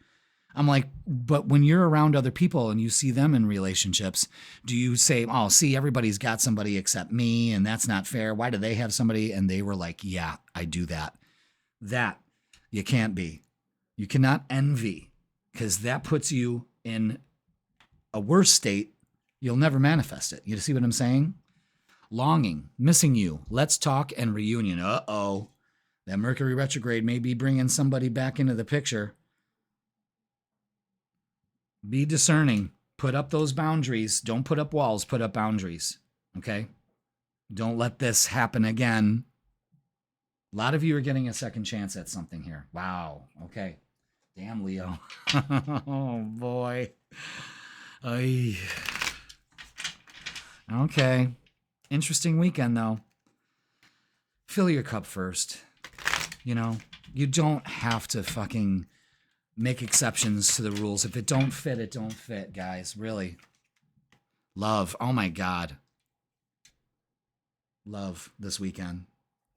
I'm like, but when you're around other people and you see them in relationships, do you say, oh, see, everybody's got somebody except me, and that's not fair. Why do they have somebody? And they were like, yeah, I do that. That you can't be. You cannot envy, because that puts you in a worse state. You'll never manifest it. You see what I'm saying? Longing, missing you, let's talk, and reunion. Uh-oh. That Mercury retrograde may be bringing somebody back into the picture. Be discerning. Put up those boundaries. Don't put up walls. Put up boundaries. Okay? Don't let this happen again. A lot of you are getting a second chance at something here. Wow. Okay. Damn, Leo. Oh, boy. Ay. Okay. Interesting weekend, though. Fill your cup first. You know, you don't have to fucking make exceptions to the rules. If it don't fit, it don't fit, guys. Really. Love. Oh, my God. Love this weekend.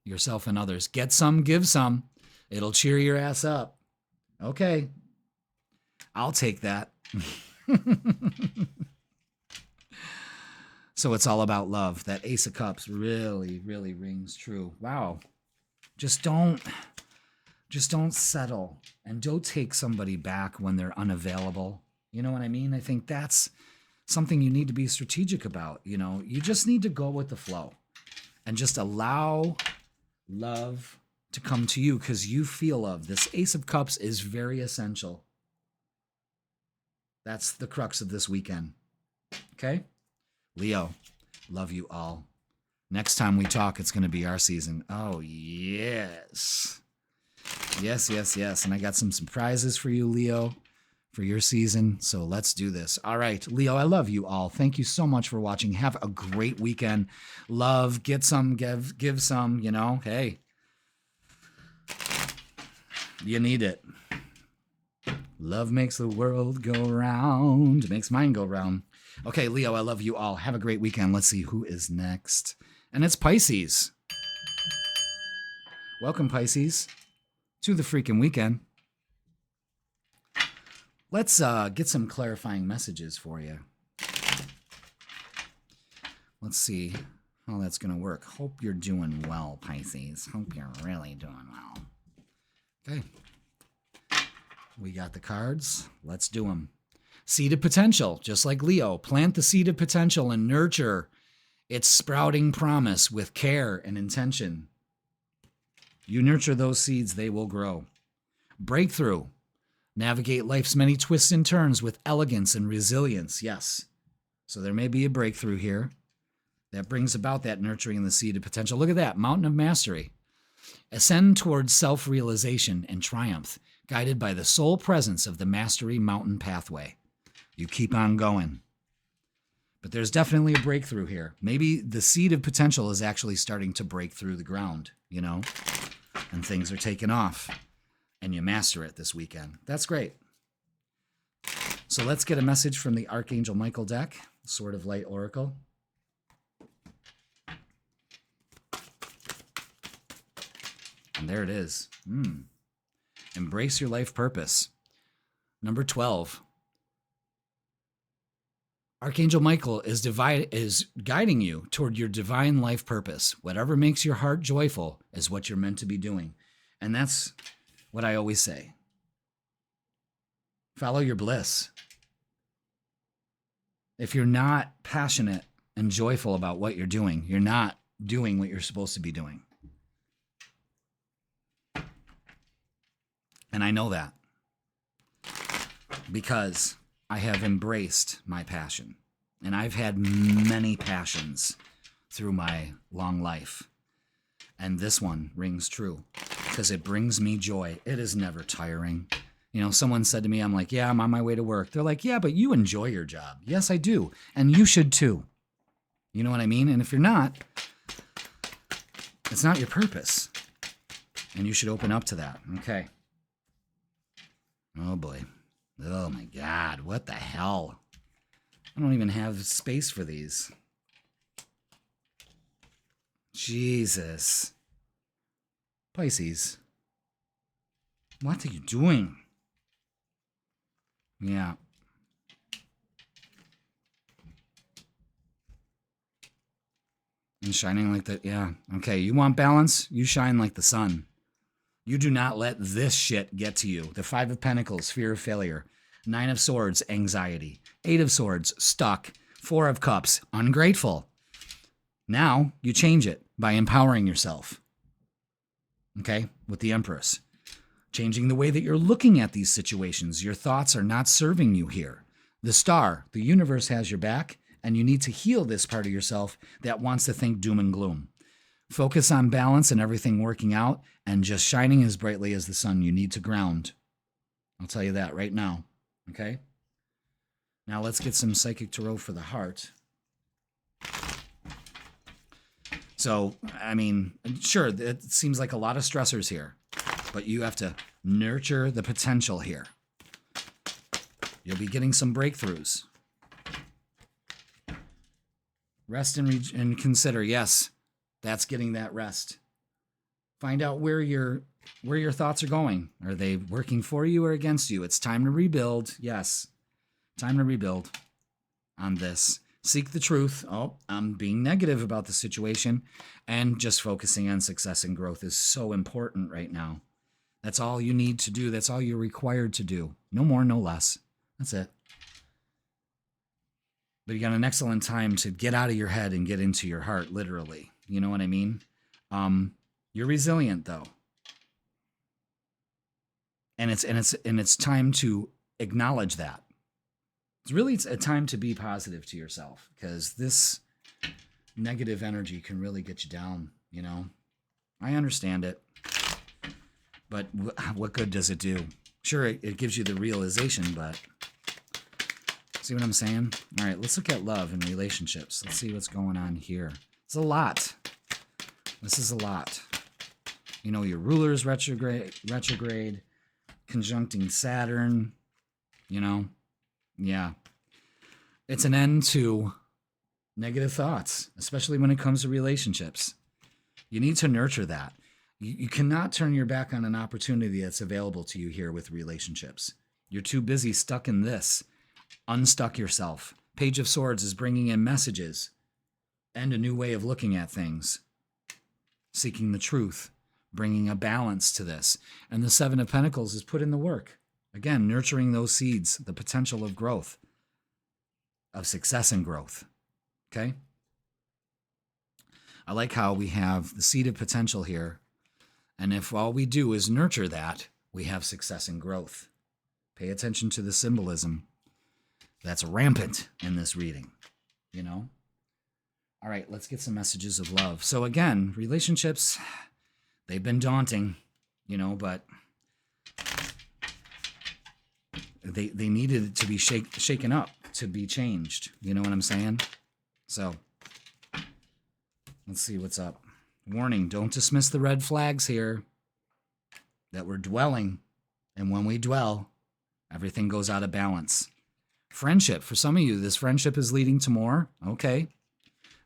Yourself and others. Get some, give some. It'll cheer your ass up. Okay. I'll take that. So it's all about love. That Ace of Cups really, really rings true. Wow. Just don't settle, and don't take somebody back when they're unavailable. You know what I mean? I think that's something you need to be strategic about. You know, you just need to go with the flow and just allow love to come to you, because you feel love. This Ace of Cups is very essential. That's the crux of this weekend. Okay? Leo, love you all. Next time we talk, it's going to be our season. Oh, yes. Yes, yes, yes. And I got some surprises for you, Leo, for your season. So let's do this. All right, Leo, I love you all. Thank you so much for watching. Have a great weekend. Love, get some, give some, you know. Hey, you need it. Love makes the world go round. Makes mine go round. Okay, Leo, I love you all. Have a great weekend. Let's see who is next. And it's Pisces. Welcome, Pisces, to the Freakin Weekend. Let's get some clarifying messages for you. Let's see how that's going to work. Hope you're doing well, Pisces. Hope you're really doing well. Okay. We got the cards. Let's do them. Seed of potential, just like Leo. Plant the seed of potential and nurture its sprouting promise with care and intention. You nurture those seeds, they will grow. Breakthrough. Navigate life's many twists and turns with elegance and resilience. Yes. So there may be a breakthrough here that brings about that nurturing the seed of potential. Look at that. Mountain of mastery. Ascend towards self-realization and triumph, guided by the sole presence of the mastery mountain pathway. You keep on going. But there's definitely a breakthrough here. Maybe the seed of potential is actually starting to break through the ground, you know, and things are taking off, and you master it this weekend. That's great. So let's get a message from the Archangel Michael deck, Sword of Light Oracle. And there it is. Embrace your life purpose. Number 12. Archangel Michael is guiding you toward your divine life purpose. Whatever makes your heart joyful is what you're meant to be doing. And that's what I always say. Follow your bliss. If you're not passionate and joyful about what you're doing, you're not doing what you're supposed to be doing. And I know that because I have embraced my passion. And I've had many passions through my long life. And this one rings true because it brings me joy. It is never tiring. You know, someone said to me, I'm like, yeah, I'm on my way to work. They're like, yeah, but you enjoy your job. Yes, I do. And you should too. You know what I mean? And if you're not, it's not your purpose. And you should open up to that. Okay. Oh boy. Oh my God. What the hell? I don't even have space for these. Jesus. Pisces. What are you doing? Yeah. And shining like the, yeah. Okay, you want balance? You shine like the sun. You do not let this shit get to you. The Five of Pentacles, fear of failure. Nine of Swords, anxiety. Eight of Swords, stuck. Four of Cups, ungrateful. Now you change it by empowering yourself. Okay, with the Empress. Changing the way that you're looking at these situations. Your thoughts are not serving you here. The Star, the universe has your back, and you need to heal this part of yourself that wants to think doom and gloom. Focus on balance and everything working out, and just shining as brightly as the sun. You need to ground. I'll tell you that right now. Okay? Now let's get some Psychic Tarot for the heart. So, I mean, sure, it seems like a lot of stressors here, but you have to nurture the potential here. You'll be getting some breakthroughs. Rest and consider. Yes, that's getting that rest. Find out where your thoughts are going. Are they working for you or against you? It's time to rebuild. Yes, time to rebuild on this. Seek the truth. Oh, I'm being negative about the situation. And just focusing on success and growth is so important right now. That's all you need to do. That's all you're required to do. No more, no less. That's it. But you got an excellent time to get out of your head and get into your heart, literally. You know what I mean? You're resilient, though. And it's time to acknowledge that. It's a time to be positive to yourself, because this negative energy can really get you down, you know? I understand it. But what good does it do? Sure, it gives you the realization, but see what I'm saying? All right, let's look at love and relationships. Let's see what's going on here. It's a lot. This is a lot. You know, your ruler's retrograde, conjuncting Saturn, you know? Yeah. It's an end to negative thoughts, especially when it comes to relationships. You need to nurture that. You cannot turn your back on an opportunity that's available to you here with relationships. You're too busy stuck in this. Unstuck yourself. Page of Swords is bringing in messages and a new way of looking at things. Seeking the truth, bringing a balance to this. And the Seven of Pentacles is put in the work. Again, nurturing those seeds, the potential of growth, of success and growth. Okay? I like how we have the seed of potential here. And if all we do is nurture that, we have success and growth. Pay attention to the symbolism that's rampant in this reading, you know? All right, let's get some messages of love. So again, relationships, they've been daunting, you know, but they needed to be shaken up, to be changed. You know what I'm saying? So let's see what's up. Warning, don't dismiss the red flags here that we're dwelling. And when we dwell, everything goes out of balance. Friendship. For some of you, this friendship is leading to more. Okay.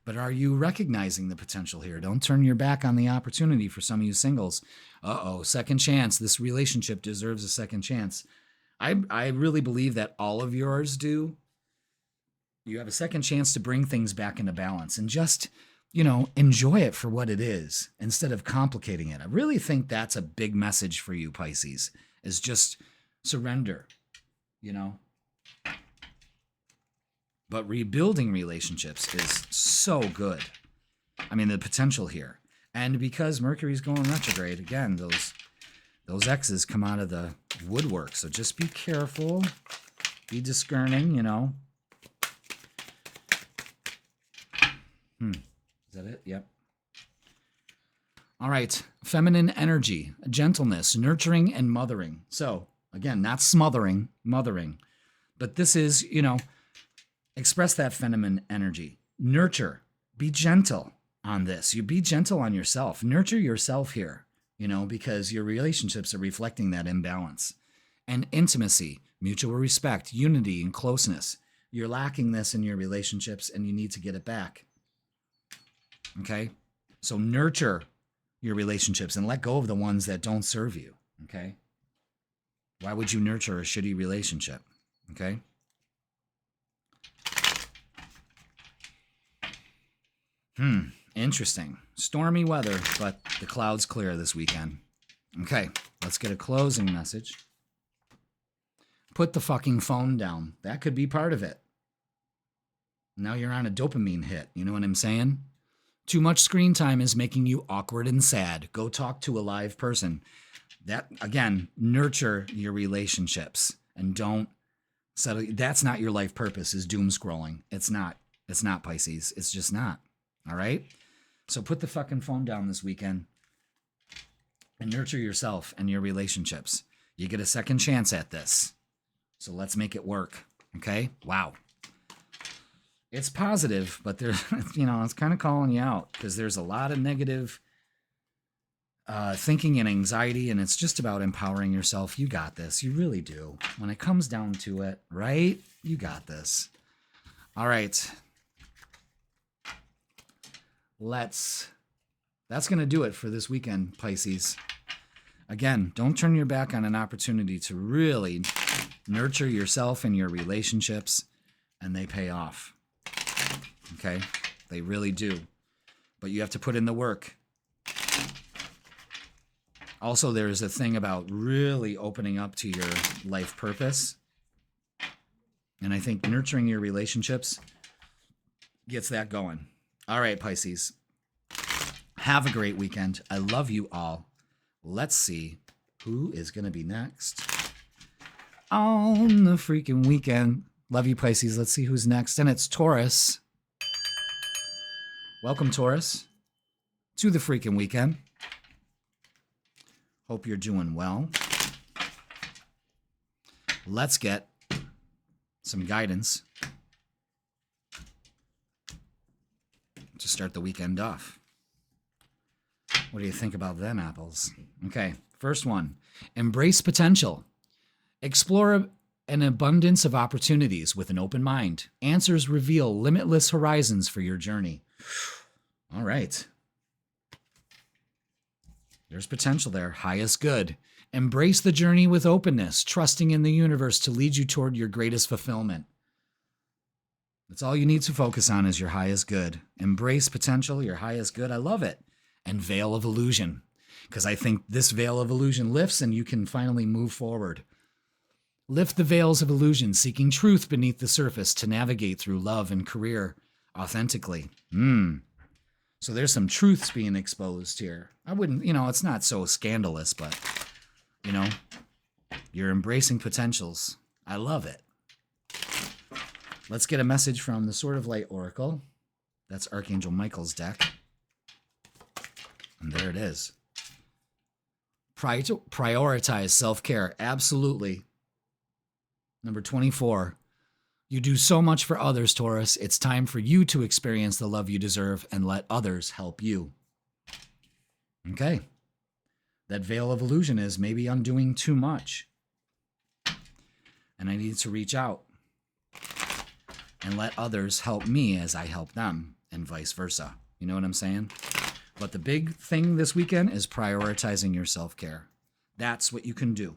But are you recognizing the potential here? Don't turn your back on the opportunity for some of you singles. Uh-oh, second chance. This relationship deserves a second chance. I really believe that all of yours do. You have a second chance to bring things back into balance and just, you know, enjoy it for what it is instead of complicating it. I really think that's a big message for you, Pisces, is just surrender, you know. But rebuilding relationships is so good. I mean, the potential here. And because Mercury's going retrograde, again, those exes come out of the woodwork. So just be careful. Be discerning, you know. Is that it? Yep. All right. Feminine energy, gentleness, nurturing, and mothering. So, again, not smothering, mothering. But this is, you know, express that feminine energy. Nurture. Be gentle on this. You be gentle on yourself. Nurture yourself here, you know, because your relationships are reflecting that imbalance. And intimacy, mutual respect, unity, and closeness. You're lacking this in your relationships, and you need to get it back. Okay? So nurture your relationships and let go of the ones that don't serve you. Okay? Why would you nurture a shitty relationship? Okay? Interesting. Stormy weather, but the clouds clear this weekend. Okay, let's get a closing message. Put the fucking phone down. That could be part of it. Now you're on a dopamine hit. You know what I'm saying? Too much screen time is making you awkward and sad. Go talk to a live person. That, again, nurture your relationships and don't settle. That's not your life purpose, is doom scrolling. It's not. It's not, Pisces. It's just not. All right? So put the fucking phone down this weekend and nurture yourself and your relationships. You get a second chance at this. So let's make it work. Okay? Wow. It's positive, but there, you know, it's kind of calling you out because there's a lot of negative thinking and anxiety, and it's just about empowering yourself. You got this. You really do. When it comes down to it, right? You got this. All right. That's going to do it for this weekend, Pisces. Again, don't turn your back on an opportunity to really nurture yourself and your relationships, and they pay off. Okay? They really do. But you have to put in the work. Also, there's a thing about really opening up to your life purpose. And I think nurturing your relationships gets that going. All right, Pisces. Have a great weekend. I love you all. Let's see who is going to be next on the freaking weekend. Love you, Pisces. Let's see who's next. And it's Taurus. Welcome, Taurus, to the freaking weekend. Hope you're doing well. Let's get some guidance to start the weekend off. What do you think about them apples? Okay, first one. Embrace potential. Explore an abundance of opportunities with an open mind. Answers reveal limitless horizons for your journey. All right. There's potential there. Highest good. Embrace the journey with openness, trusting in the universe to lead you toward your greatest fulfillment. That's all you need to focus on is your highest good. Embrace potential, your highest good. I love it. And veil of illusion, because I think this veil of illusion lifts and you can finally move forward. Lift the veils of illusion, seeking truth beneath the surface to navigate through love and career authentically. So there's some truths being exposed here. I wouldn't, you know, it's not so scandalous, but, you know, you're embracing potentials. I love it. Let's get a message from the Sword of Light Oracle. That's Archangel Michael's deck. And there it is. Prioritize self-care. Absolutely. Number 24. You do so much for others, Taurus. It's time for you to experience the love you deserve and let others help you. Okay. That veil of illusion is maybe I'm doing too much. And I need to reach out and let others help me as I help them, and vice versa. You know what I'm saying? But the big thing this weekend is prioritizing your self-care. That's what you can do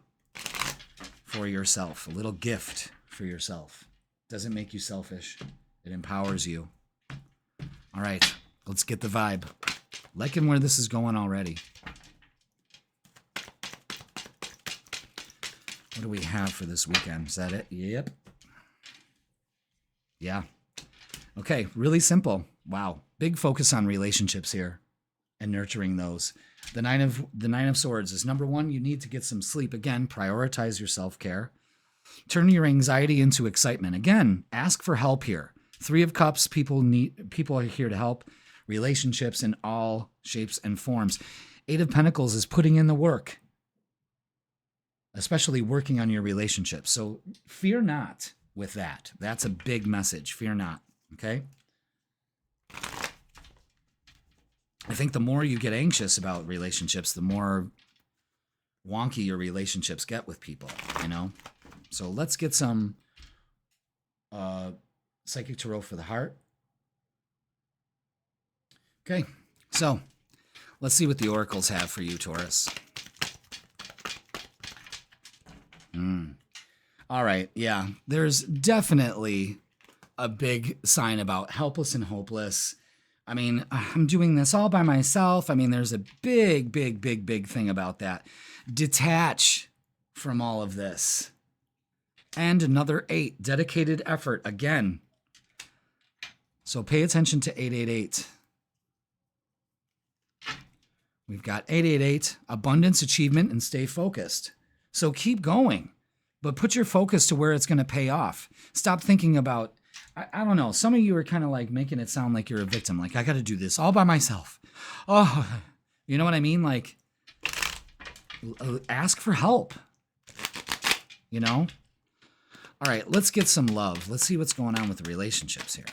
for yourself. A little gift for yourself. Doesn't make you selfish. It empowers you. All right, let's get the vibe. Liking where this is going already. What do we have for this weekend? Is that it? Yep. Yeah. Okay, really simple. Wow. Big focus on relationships here and nurturing those. The Nine of Swords is number one, you need to get some sleep. Again, prioritize your self-care. Turn your anxiety into excitement. Again, ask for help here. Three of Cups, people are here to help. Relationships in all shapes and forms. Eight of Pentacles is putting in the work, especially working on your relationship. So fear not with that. That's a big message. Fear not, okay? I think the more you get anxious about relationships, the more wonky your relationships get with people, you know? So let's get some Psychic Tarot for the heart. Okay, so let's see what the oracles have for you, Taurus. All right, yeah, there's definitely a big sign about helpless and hopeless. I mean, I'm doing this all by myself. I mean, there's a big thing about that. Detach from all of this. And another 8, dedicated effort again. So pay attention to 888. We've got 888, abundance, achievement, and stay focused. So keep going, but put your focus to where it's going to pay off. Stop thinking about, I don't know, some of you are kind of like making it sound like you're a victim. Like, I got to do this all by myself. Oh, you know what I mean? Like, ask for help, you know? All right, let's get some love. Let's see what's going on with the relationships here.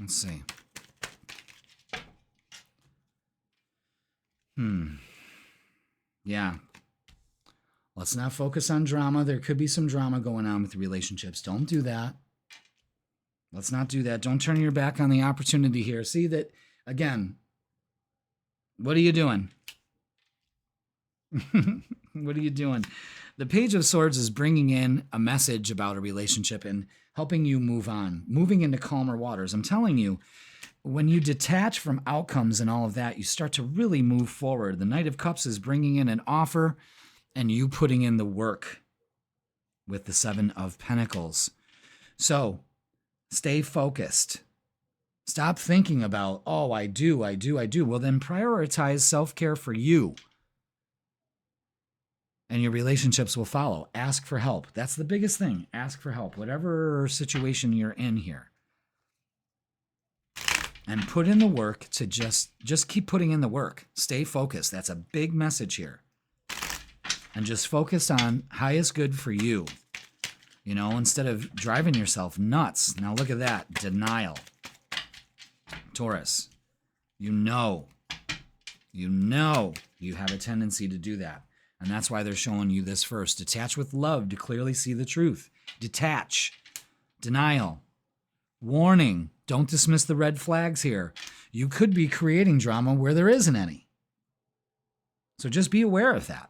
Let's see. Yeah. Let's not focus on drama. There could be some drama going on with relationships. Don't do that. Let's not do that. Don't turn your back on the opportunity here. See that, again, what are you doing? What are you doing? The Page of Swords is bringing in a message about a relationship and helping you move on, moving into calmer waters. I'm telling you, when you detach from outcomes and all of that, you start to really move forward. The Knight of Cups is bringing in an offer and you putting in the work with the Seven of Pentacles. So stay focused. Stop thinking about, oh, I do. Well, then prioritize self-care for you. And your relationships will follow. Ask for help. That's the biggest thing. Ask for help, whatever situation you're in here. And put in the work to just keep putting in the work. Stay focused. That's a big message here. And just focus on highest good for you. You know, instead of driving yourself nuts. Now look at that. Denial. Taurus, you know you have a tendency to do that. And that's why they're showing you this first. Detach with love to clearly see the truth. Detach. Denial. Warning. Don't dismiss the red flags here. You could be creating drama where there isn't any. So just be aware of that.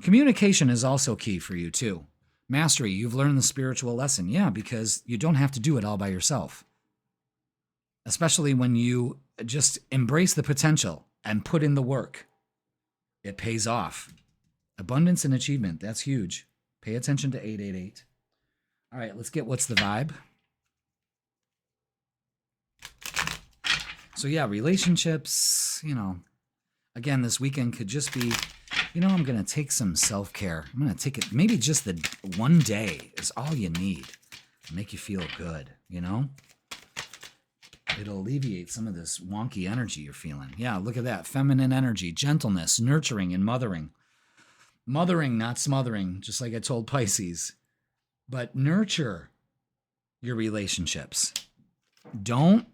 Communication is also key for you too. Mastery. You've learned the spiritual lesson. Yeah, because you don't have to do it all by yourself. Especially when you just embrace the potential and put in the work. It pays off. Abundance and achievement. That's huge. Pay attention to 888. All right, let's get what's the vibe. So yeah, relationships, you know, again, this weekend could just be, you know, I'm going to take some self-care. I'm going to take it, maybe just the one day is all you need to make you feel good, you know? It'll alleviate some of this wonky energy you're feeling. Yeah, look at that. Feminine energy, gentleness, nurturing, and mothering. Mothering, not smothering, just like I told Pisces. But nurture your relationships. Don't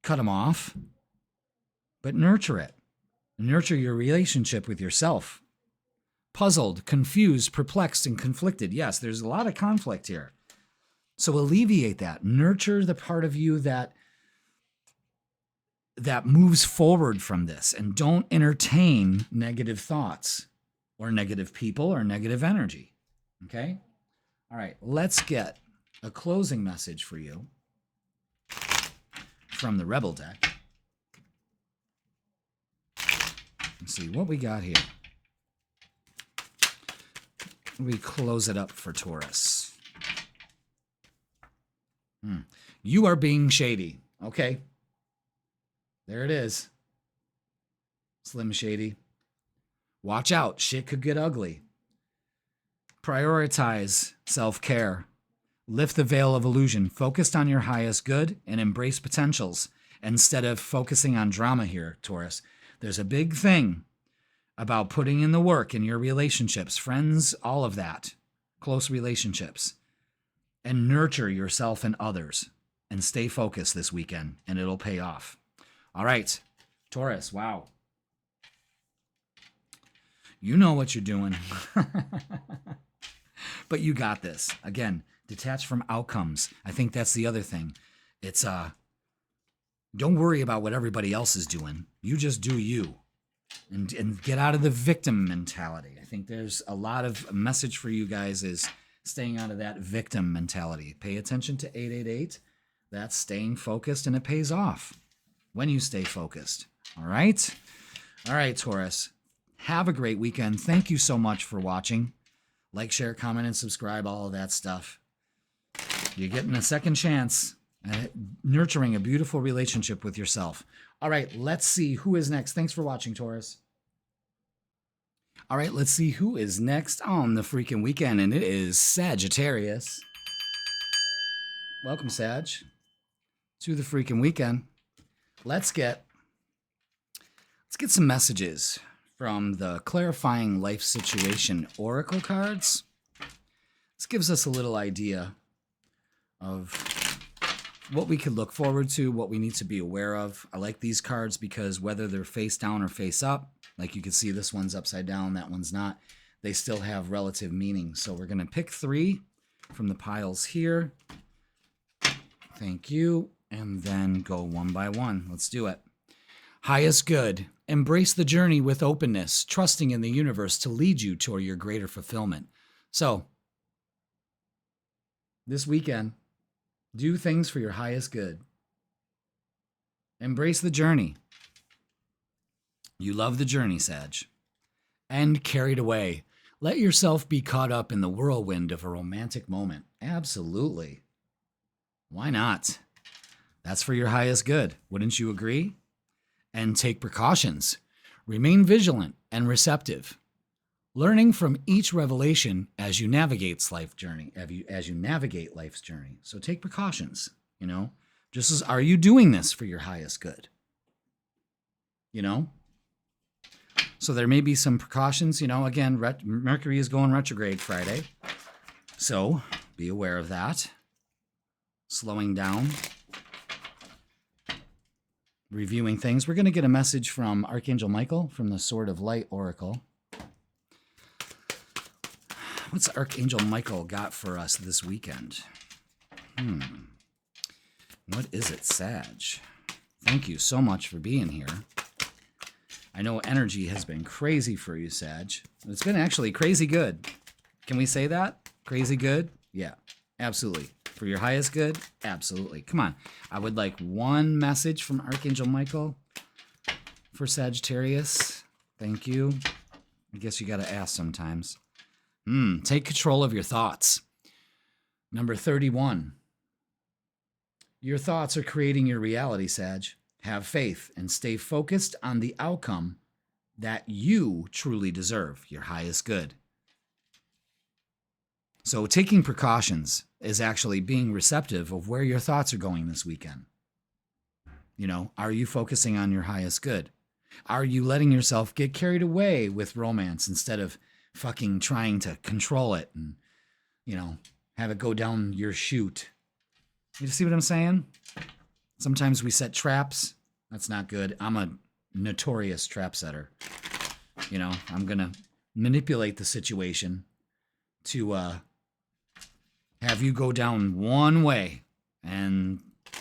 cut them off, but nurture it. Nurture your relationship with yourself. Puzzled, confused, perplexed, and conflicted. Yes, there's a lot of conflict here. So alleviate that. Nurture the part of you that moves forward from this, and don't entertain negative thoughts or negative people or negative energy. Okay? All right, let's get a closing message for you from the Rebel deck. Let's see what we got here. We close it up for Taurus. You are being shady. Okay. There it is. Slim Shady. Watch out. Shit could get ugly. Prioritize self-care. Lift the veil of illusion. Focus on your highest good and embrace potentials instead of focusing on drama here, Taurus. There's a big thing about putting in the work in your relationships, friends, all of that, close relationships, and nurture yourself and others and stay focused this weekend, and it'll pay off. All right, Taurus, wow. You know what you're doing. But you got this. Again, detach from outcomes. I think that's the other thing. It's don't worry about what everybody else is doing. You just do you. And get out of the victim mentality. I think there's a lot of message for you guys is staying out of that victim mentality. Pay attention to 888. That's staying focused, and it pays off when you stay focused. All right? All right, Taurus. Have a great weekend. Thank you so much for watching. Like, share, comment, and subscribe, all of that stuff. You're getting a second chance at nurturing a beautiful relationship with yourself. All right, let's see who is next. Thanks for watching, Taurus. All right, let's see who is next on the freaking weekend, and it is Sagittarius. Welcome, Sag, to the freaking weekend. Let's get some messages from the Clarifying Life Situation Oracle cards. This gives us a little idea of what we could look forward to, what we need to be aware of. I like these cards because whether they're face down or face up, like you can see this one's upside down, that one's not, they still have relative meaning. So we're going to pick 3 from the piles here. Thank you. And then go one by one. Let's do it. Highest good. Embrace the journey with openness, trusting in the universe to lead you toward your greater fulfillment. So, this weekend, do things for your highest good. Embrace the journey. You love the journey, Sag. And carried away. Let yourself be caught up in the whirlwind of a romantic moment. Absolutely. Why not? That's for your highest good. Wouldn't you agree? And take precautions. Remain vigilant and receptive. Learning from each revelation as you navigate life's journey. So take precautions, Just as, are you doing this for your highest good? So there may be some precautions, again, Mercury is going retrograde Friday. So be aware of that. Slowing down. Reviewing things. We're going to get a message from Archangel Michael from the Sword of Light Oracle. What's Archangel Michael got for us this weekend? What is it, Sag? Thank you so much for being here. I know energy has been crazy for you, Sag. It's been actually crazy good. Can we say that? Crazy good? Yeah, absolutely. For your highest good? Absolutely. Come on. I would like one message from Archangel Michael for Sagittarius. Thank you. I guess you got to ask sometimes. Take control of your thoughts. Number 31. Your thoughts are creating your reality, Sag. Have faith and stay focused on the outcome that you truly deserve, your highest good. So taking precautions is actually being receptive of where your thoughts are going this weekend. Are you focusing on your highest good? Are you letting yourself get carried away with romance instead of fucking trying to control it and, have it go down your chute? You see what I'm saying? Sometimes we set traps. That's not good. I'm a notorious trap setter. I'm going to manipulate the situation to have you go down one way, and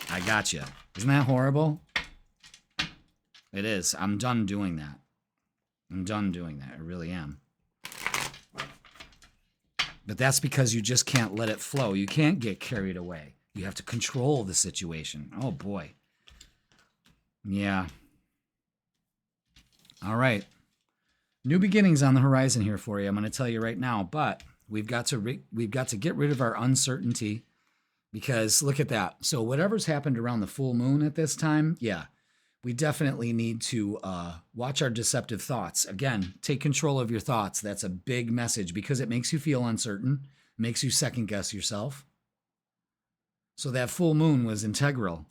I got you. Isn't that horrible? It is. I'm done doing that. I really am. But that's because you just can't let it flow. You can't get carried away. You have to control the situation. Oh, boy. Yeah. All right. New beginnings on the horizon here for you. I'm going to tell you right now, but we've got to get rid of our uncertainty Because look at that. So whatever's happened around the full moon at this time, yeah, we definitely need to watch our deceptive thoughts. Again, take control of your thoughts. That's a big message because it makes you feel uncertain, makes you second guess yourself. So that full moon was integral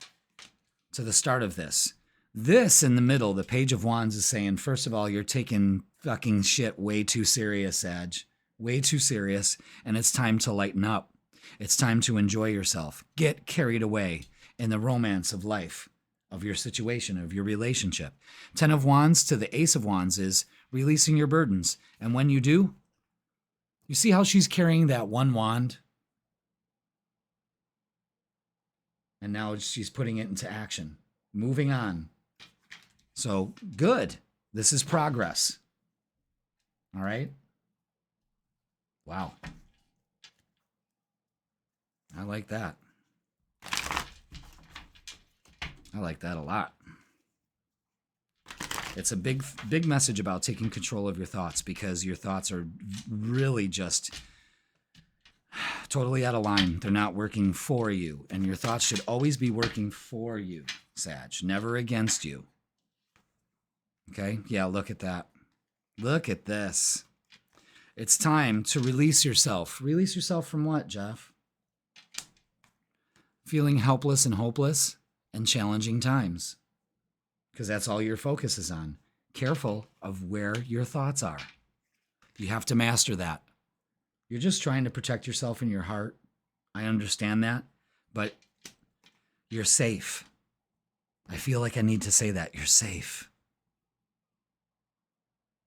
to the start of this. This in the middle, the Page of Wands is saying, first of all, you're taking fucking shit way too serious, Sag. Way too serious, and it's time to lighten up. It's time to enjoy yourself. Get carried away in the romance of life, of your situation, of your relationship. 10 of Wands to the Ace of Wands is releasing your burdens. And when you do, you see how she's carrying that one wand? And now she's putting it into action. Moving on. So, good. This is progress. All right? Wow. I like that. I like that a lot. It's a big message about taking control of your thoughts because your thoughts are really just totally out of line. They're not working for you. And your thoughts should always be working for you, Sag, never against you. Okay? Yeah, look at that. Look at this. It's time to release yourself. Release yourself from what, Jeff? Feeling helpless and hopeless and challenging times. Because that's all your focus is on. Careful of where your thoughts are. You have to master that. You're just trying to protect yourself in your heart. I understand that. But you're safe. I feel like I need to say that. You're safe.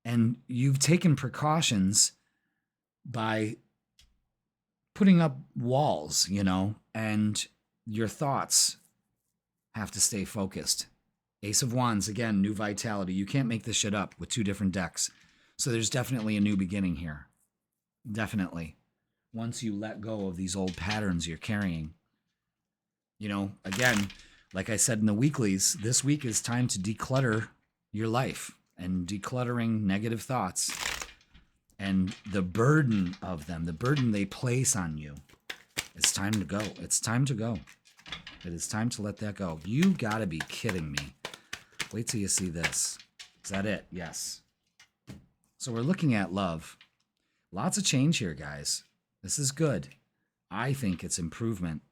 And you've taken precautions by putting up walls, and your thoughts have to stay focused. Ace of Wands, again, new vitality. You can't make this shit up with two different decks. So there's definitely a new beginning here. Definitely. Once you let go of these old patterns you're carrying. Again, like I said in the weeklies, this week is time to declutter your life. And decluttering negative thoughts and the burden of them, the burden they place on you. It's time to go. It's time to go. It is time to let that go. You gotta be kidding me. Wait till you see this. Is that it? Yes. So we're looking at love. Lots of change here, guys. This is good. I think it's improvement.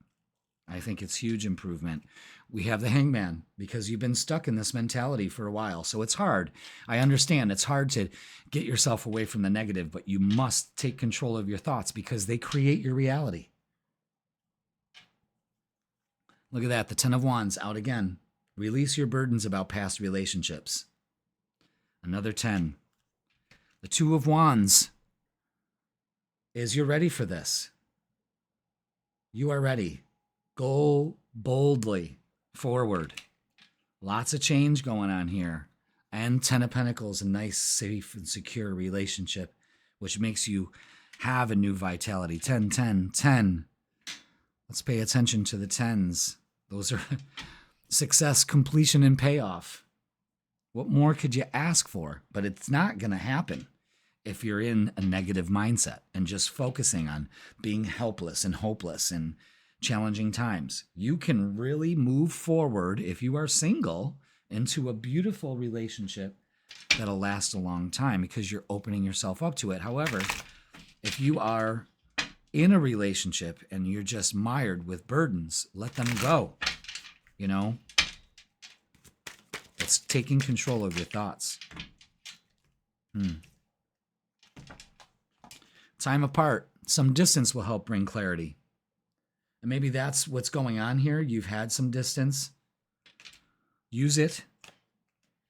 I think it's huge improvement. We have the Hangman because you've been stuck in this mentality for a while. So it's hard. I understand it's hard to get yourself away from the negative, but you must take control of your thoughts because they create your reality. Look at that. The 10 of Wands out again. Release your burdens about past relationships. Another 10. The 2 of Wands is you're ready for this. You are ready. Go boldly forward. Lots of change going on here. And 10 of Pentacles, a nice, safe, and secure relationship, which makes you have a new vitality. 10, 10, 10. Let's pay attention to the 10s. Those are success, completion, and payoff. What more could you ask for? But it's not going to happen if you're in a negative mindset and just focusing on being helpless and hopeless and challenging times. You can really move forward if you are single into a beautiful relationship that'll last a long time because you're opening yourself up to it. However, if you are in a relationship and you're just mired with burdens, let them go. It's taking control of your thoughts. Time apart. Some distance will help bring clarity. And maybe that's what's going on here. You've had some distance. Use it.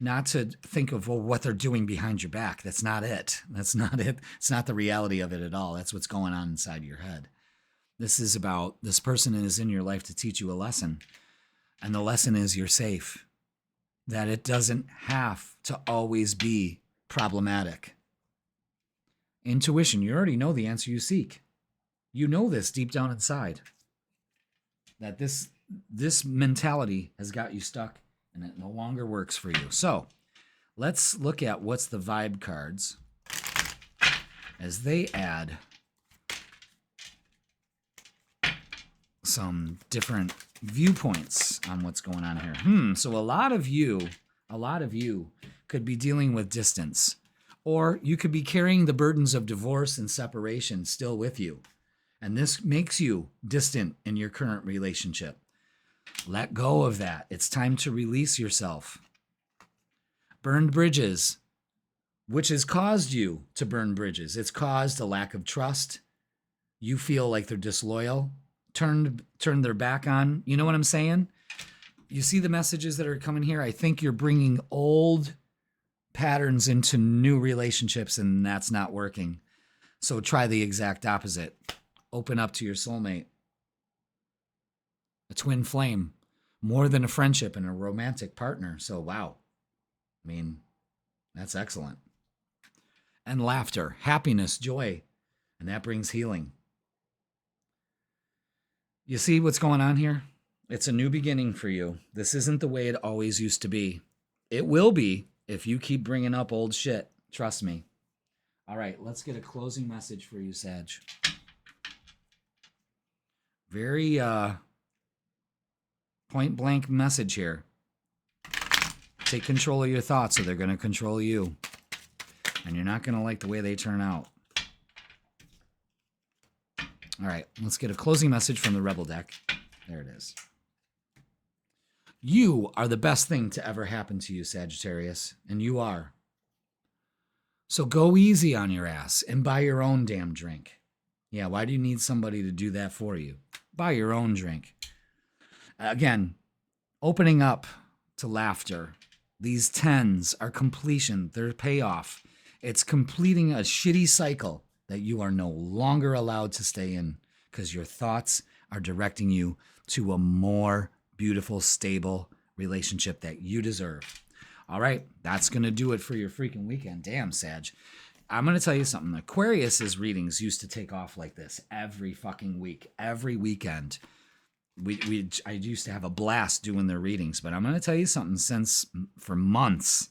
Not to think of what they're doing behind your back. That's not it. That's not it. It's not the reality of it at all. That's what's going on inside your head. This is about this person is in your life to teach you a lesson. And the lesson is you're safe. That it doesn't have to always be problematic. Intuition, you already know the answer you seek. You know this deep down inside. That this mentality has got you stuck and it no longer works for you. So let's look at what's the vibe cards as they add some different viewpoints on what's going on here. So a lot of you could be dealing with distance, or you could be carrying the burdens of divorce and separation still with you. And this makes you distant in your current relationship. Let go of that. It's time to release yourself. Burned bridges, which has caused you to burn bridges. It's caused a lack of trust. You feel like they're disloyal, turned their back on. You know what I'm saying? You see the messages that are coming here? I think you're bringing old patterns into new relationships, and that's not working. So try the exact opposite. Open up to your soulmate. A twin flame, more than a friendship and a romantic partner. So, wow. I mean, that's excellent. And laughter, happiness, joy, and that brings healing. You see what's going on here? It's a new beginning for you. This isn't the way it always used to be. It will be if you keep bringing up old shit. Trust me. All right, let's get a closing message for you, Sag. Very point-blank message here. Take control of your thoughts, or they're going to control you. And you're not going to like the way they turn out. All right, let's get a closing message from the Rebel deck. There it is. You are the best thing to ever happen to you, Sagittarius, and you are. So go easy on your ass and buy your own damn drink. Yeah, why do you need somebody to do that for you? Buy your own drink. Again, opening up to laughter. These tens are completion. They're payoff. It's completing a shitty cycle that you are no longer allowed to stay in because your thoughts are directing you to a more beautiful, stable relationship that you deserve. All right, that's going to do it for your freaking weekend. Damn, Sag. I'm going to tell you something. Aquarius's readings used to take off like this every fucking week, every weekend. I used to have a blast doing their readings, but I'm going to tell you something. Since for months,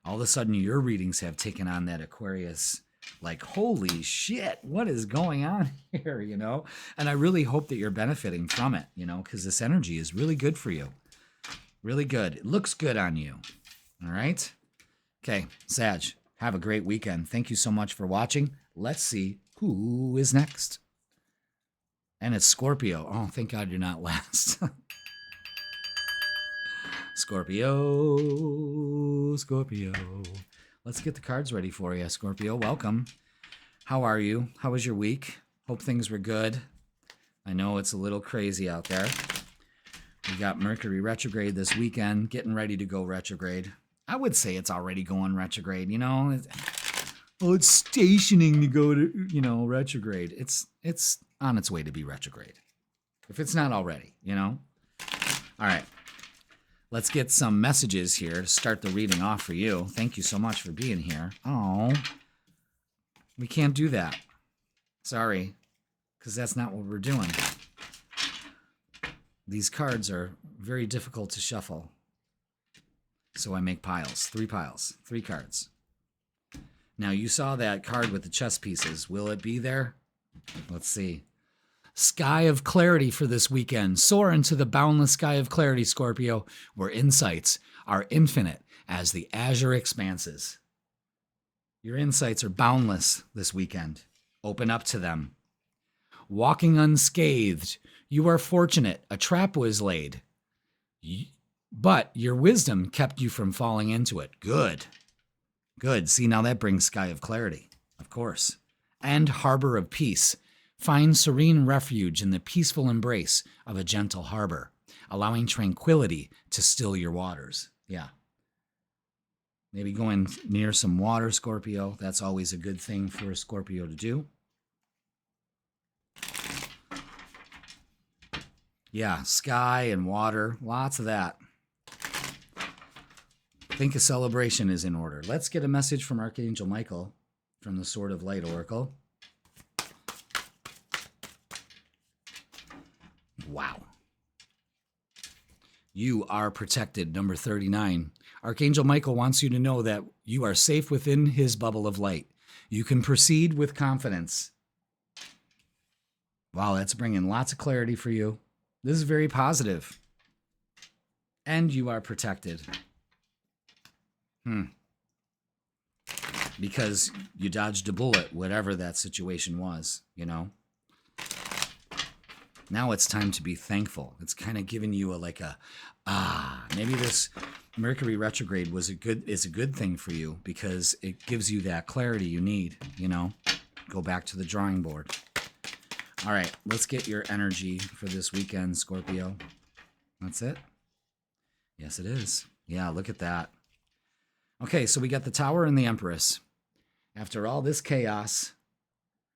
all of a sudden your readings have taken on that Aquarius, like, holy shit, what is going on here, you know? And I really hope that you're benefiting from it, you know, because this energy is really good for you. Really good. It looks good on you. All right? Okay, Sag, have a great weekend. Thank you so much for watching. Let's see who is next. And it's Scorpio. Oh, thank God you're not last. Scorpio, Scorpio. Let's get the cards ready for you, Scorpio. Welcome. How are you? How was your week? Hope things were good. I know it's a little crazy out there. We got Mercury Retrograde this weekend, getting ready to go retrograde. I would say it's already going retrograde, you know. It's stationing to go to, you know, retrograde. It's on its way to be retrograde. If it's not already, you know. All right. Let's get some messages here to start the reading off for you. Thank you so much for being here. Oh, we can't do that. Sorry, because that's not what we're doing. These cards are very difficult to shuffle. So I make piles, 3 cards. Now you saw that card with the chess pieces. Will it be there? Let's see. Sky of clarity for this weekend. Soar into the boundless sky of clarity, Scorpio, where insights are infinite as the azure expanses. Your insights are boundless this weekend. Open up to them. Walking unscathed. You are fortunate. A trap was laid. But your wisdom kept you from falling into it. Good. Good. See, now that brings sky of clarity, of course. And harbor of peace. Find serene refuge in the peaceful embrace of a gentle harbor, allowing tranquility to still your waters. Yeah. Maybe going near some water, Scorpio. That's always a good thing for a Scorpio to do. Yeah, sky and water, lots of that. I think a celebration is in order. Let's get a message from Archangel Michael from the Sword of Light Oracle. Wow. You are protected, number 39. Archangel Michael wants you to know that you are safe within his bubble of light. You can proceed with confidence. Wow, that's bringing lots of clarity for you. This is very positive. And you are protected. Because you dodged a bullet, whatever that situation was, you know? Now it's time to be thankful. It's kind of giving you maybe this Mercury retrograde is a good thing for you because it gives you that clarity you need, you know? Go back to the drawing board. All right, let's get your energy for this weekend, Scorpio. That's it? Yes, it is. Yeah, look at that. Okay, so we got the Tower and the Empress. After all this chaos,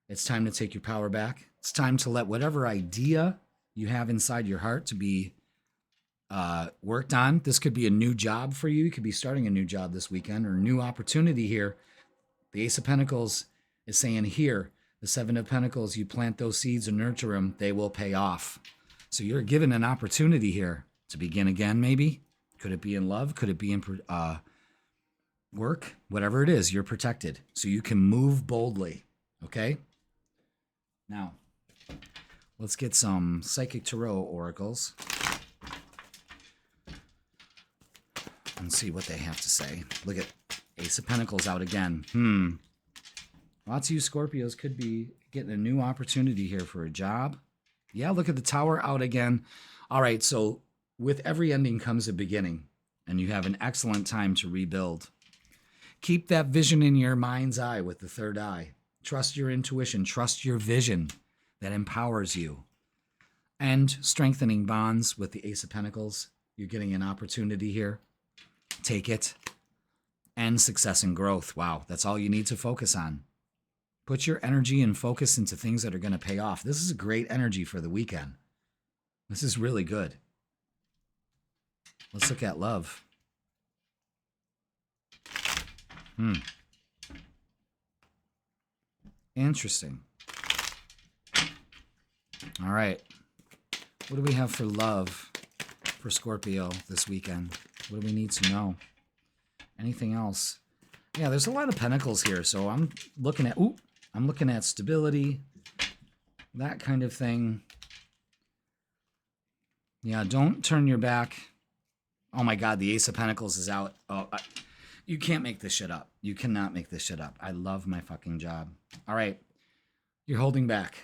it's time to take your power back. It's time to let whatever idea you have inside your heart to be worked on. This could be a new job for you. You could be starting a new job this weekend or a new opportunity here. The Ace of Pentacles is saying here, the Seven of Pentacles, you plant those seeds and nurture them, they will pay off. So you're given an opportunity here to begin again, maybe. Could it be in love? Could it be in work? Whatever it is, you're protected. So you can move boldly, okay? Now, let's get some Psychic Tarot oracles and see what they have to say. Look at Ace of Pentacles out again. Lots of you Scorpios could be getting a new opportunity here for a job. Yeah, look at the Tower out again. All right, so with every ending comes a beginning, and you have an excellent time to rebuild. Keep that vision in your mind's eye with the third eye. Trust your intuition. Trust your vision that empowers you. And strengthening bonds with the Ace of Pentacles. You're getting an opportunity here. Take it. And success and growth. Wow, that's all you need to focus on. Put your energy and focus into things that are going to pay off. This is a great energy for the weekend. This is really good. Let's look at love. Interesting. All right. What do we have for love for Scorpio this weekend? What do we need to know? Anything else? Yeah, there's a lot of pentacles here, so I'm looking at stability, that kind of thing. Yeah, don't turn your back. Oh my God, the Ace of Pentacles is out. Oh, you can't make this shit up. You cannot make this shit up. I love my fucking job. All right, you're holding back.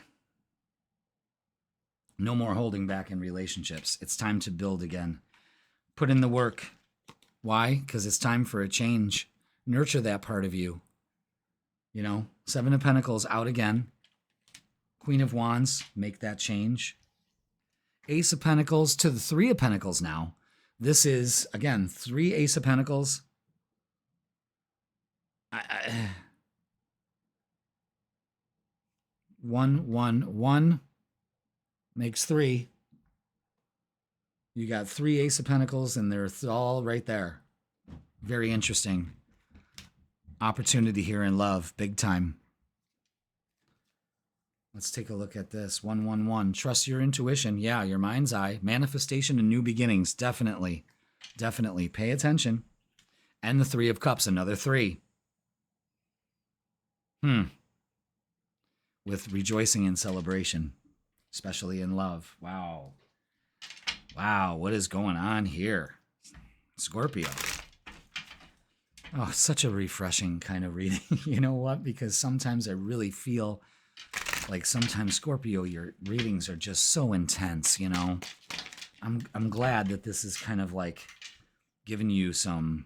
No more holding back in relationships. It's time to build again. Put in the work. Why? Because it's time for a change. Nurture that part of you. You know, Seven of Pentacles out again. Queen of Wands, make that change. Ace of Pentacles to the Three of Pentacles now. This is, again, 3 Ace of Pentacles. 1, 1, 1 makes 3. You got 3 Ace of Pentacles, and they're all right there. Very interesting. Opportunity here in love, big time. Let's take a look at this. 1, 1, 1. Trust your intuition. Yeah, your mind's eye. Manifestation and new beginnings. Definitely. Definitely. Pay attention. And the 3 of Cups, another 3. With rejoicing and celebration, especially in love. Wow. Wow, what is going on here? Scorpio. Oh, such a refreshing kind of reading. You know what? Because sometimes I really feel like sometimes, Scorpio, your readings are just so intense, you know? I'm glad that this is kind of like giving you some,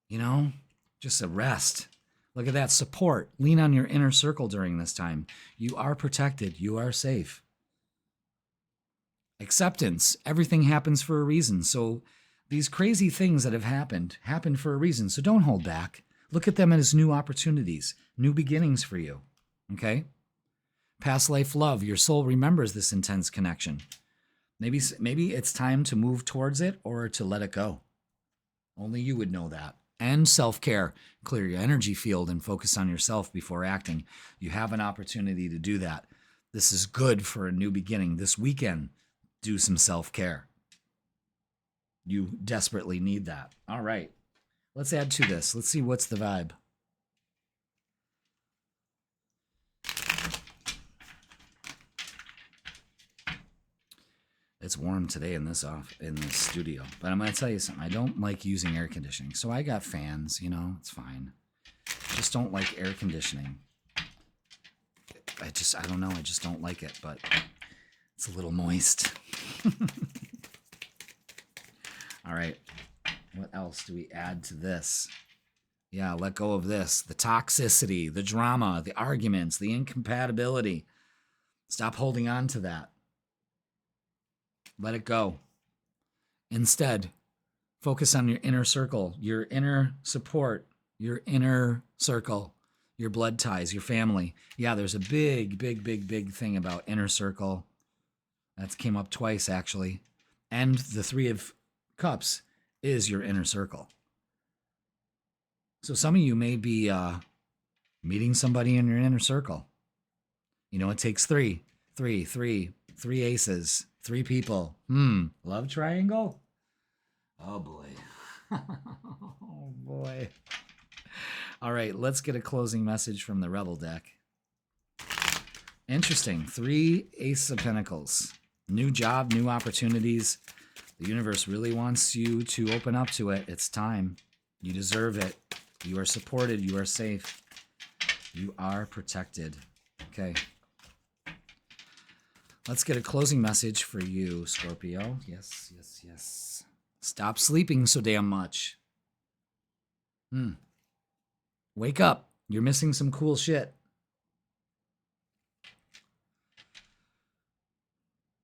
you know, just a rest. Look at that support. Lean on your inner circle during this time. You are protected. You are safe. Acceptance. Everything happens for a reason. So these crazy things that have happened for a reason. So don't hold back. Look at them as new opportunities, new beginnings for you. Okay? Past life love. Your soul remembers this intense connection. Maybe it's time to move towards it or to let it go. Only you would know that. And self-care. Clear your energy field and focus on yourself before acting. You have an opportunity to do that. This is good for a new beginning. This weekend, do some self-care. You desperately need that. All right. Let's add to this. Let's see what's the vibe. It's warm today in this studio, but I'm going to tell you something. I don't like using air conditioning, so I got fans. You know, it's fine. Just don't like air conditioning. I don't know. I just don't like it, but it's a little moist. All right. What else do we add to this? Yeah, let go of this. The toxicity, the drama, the arguments, the incompatibility. Stop holding on to that. Let it go. Instead, focus on your inner circle, your inner support, your inner circle, your blood ties, your family. Yeah, there's a big thing about inner circle. That came up twice, actually. And the Three of Cups is your inner circle. So some of you may be meeting somebody in your inner circle. You know, it takes three aces, 3 people. Love triangle? Oh, boy. Oh, boy. All right, let's get a closing message from the Rebel deck. Interesting. 3 Ace of Pentacles. New job, new opportunities. The universe really wants you to open up to it. It's time. You deserve it. You are supported. You are safe. You are protected. Okay. Let's get a closing message for you, Scorpio. Yes. Stop sleeping so damn much. Wake up. You're missing some cool shit.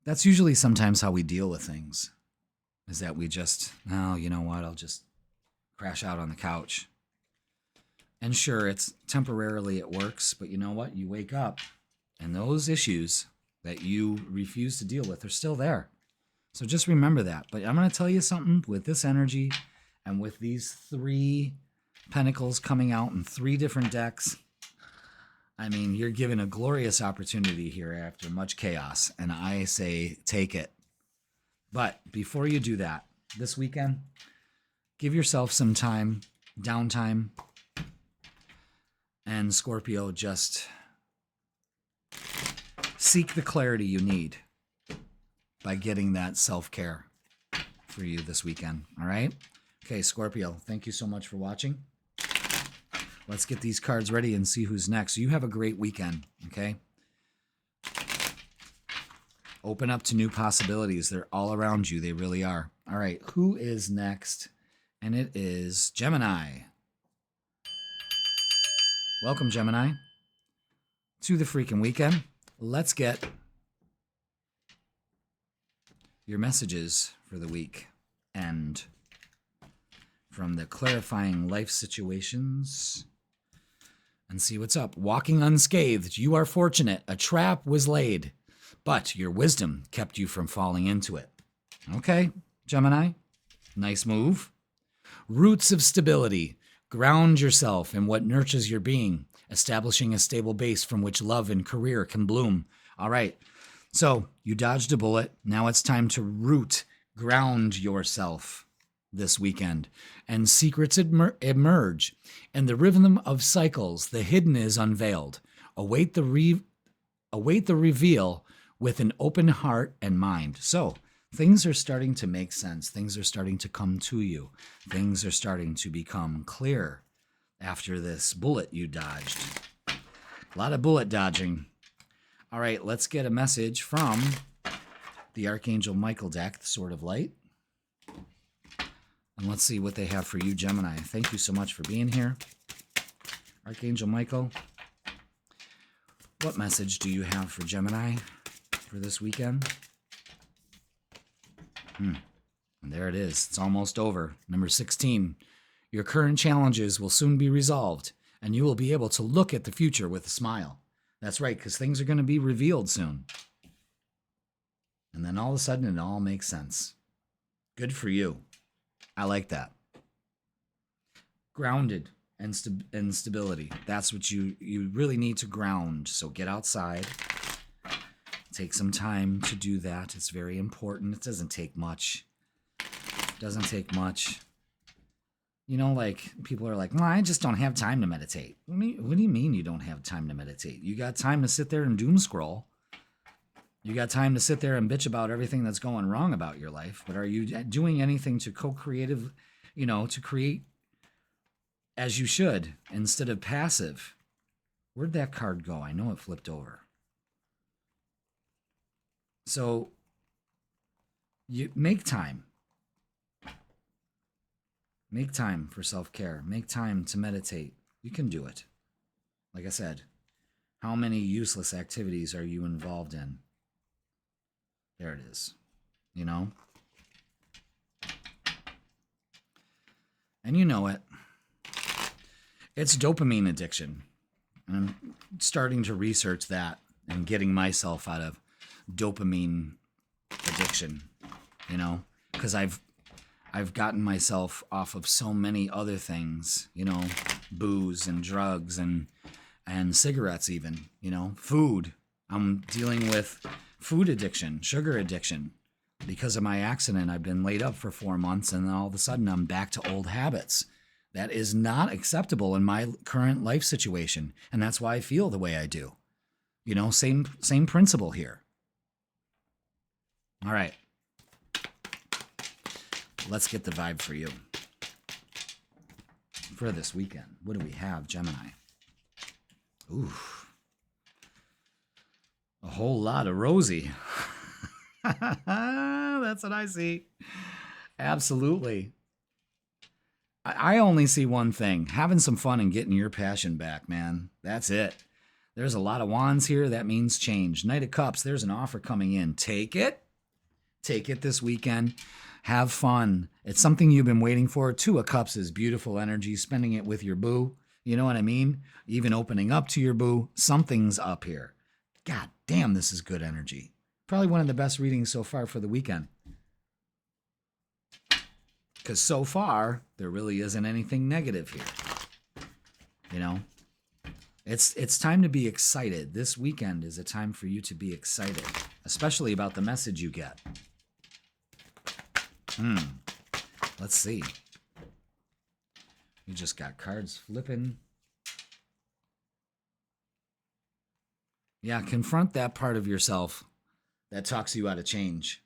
That's usually sometimes how we deal with things, is that we just, oh, you know what, I'll just crash out on the couch. And sure, it's temporarily it works, but you know what? You wake up and those issues that you refuse to deal with are still there. So just remember that. But I'm going to tell you something with this energy and with these 3 pentacles coming out in 3 different decks. I mean, you're given a glorious opportunity here after much chaos, and I say take it. But before you do that, this weekend, give yourself some time, downtime, and Scorpio, just seek the clarity you need by getting that self-care for you this weekend, all right? Okay, Scorpio, thank you so much for watching. Let's get these cards ready and see who's next. You have a great weekend, okay? Open up to new possibilities. They're all around you. They really are. All right, who is next? And it is Gemini. Welcome, Gemini, to the Freakin Weekend. Let's get your messages for the week. And from the clarifying life situations, and see what's up. Walking unscathed, you are fortunate. A trap was laid, but your wisdom kept you from falling into it. Okay, Gemini, nice move. Roots of stability. Ground yourself in what nurtures your being, establishing a stable base from which love and career can bloom. All right, so you dodged a bullet. Now it's time to ground yourself this weekend, and secrets emerge. And the rhythm of cycles, the hidden is unveiled. Await the reveal with an open heart and mind. So things are starting to make sense. Things are starting to come to you. Things are starting to become clear after this bullet you dodged. A lot of bullet dodging. All right, let's get a message from the Archangel Michael deck, the Sword of Light. And let's see what they have for you, Gemini. Thank you so much for being here. Archangel Michael, what message do you have for Gemini for this weekend? And there it is. It's almost over. Number 16. Your current challenges will soon be resolved, and you will be able to look at the future with a smile. That's right, because things are going to be revealed soon. And then all of a sudden, it all makes sense. Good for you. I like that. Grounded and stability. That's what you really need to ground. So get outside. Take some time to do that. It's very important. It doesn't take much. You know, like, people are like, well, I just don't have time to meditate. What do you mean you don't have time to meditate? You got time to sit there and doom scroll. You got time to sit there and bitch about everything that's going wrong about your life, but are you doing anything to co-creative, to create as you should instead of passive? Where'd that card go? I know it flipped over. So you make time. Make time for self-care. Make time to meditate. You can do it. Like I said, how many useless activities are you involved in? There it is. And you know it. It's dopamine addiction. And I'm starting to research that and getting myself out of dopamine addiction, because I've gotten myself off of so many other things, booze and drugs and cigarettes even, food. I'm dealing with food addiction, sugar addiction. Because of my accident, I've been laid up for 4 months, and then all of a sudden I'm back to old habits. That is not acceptable in my current life situation, and that's why I feel the way I do. Same principle here. All right. Let's get the vibe for you. For this weekend, what do we have, Gemini? Ooh. A whole lot of rosy. That's what I see. Absolutely. I only see one thing. Having some fun and getting your passion back, man. That's it. There's a lot of wands here. That means change. Knight of Cups, there's an offer coming in. Take it. Take it this weekend. Have fun. It's something you've been waiting for. Two of Cups is beautiful energy. Spending it with your boo. You know what I mean? Even opening up to your boo. Something's up here. God damn, this is good energy. Probably one of the best readings so far for the weekend. Because so far, there really isn't anything negative here. It's time to be excited. This weekend is a time for you to be excited, especially about the message you get. Let's see. You just got cards flipping. Yeah, confront that part of yourself that talks you out of change.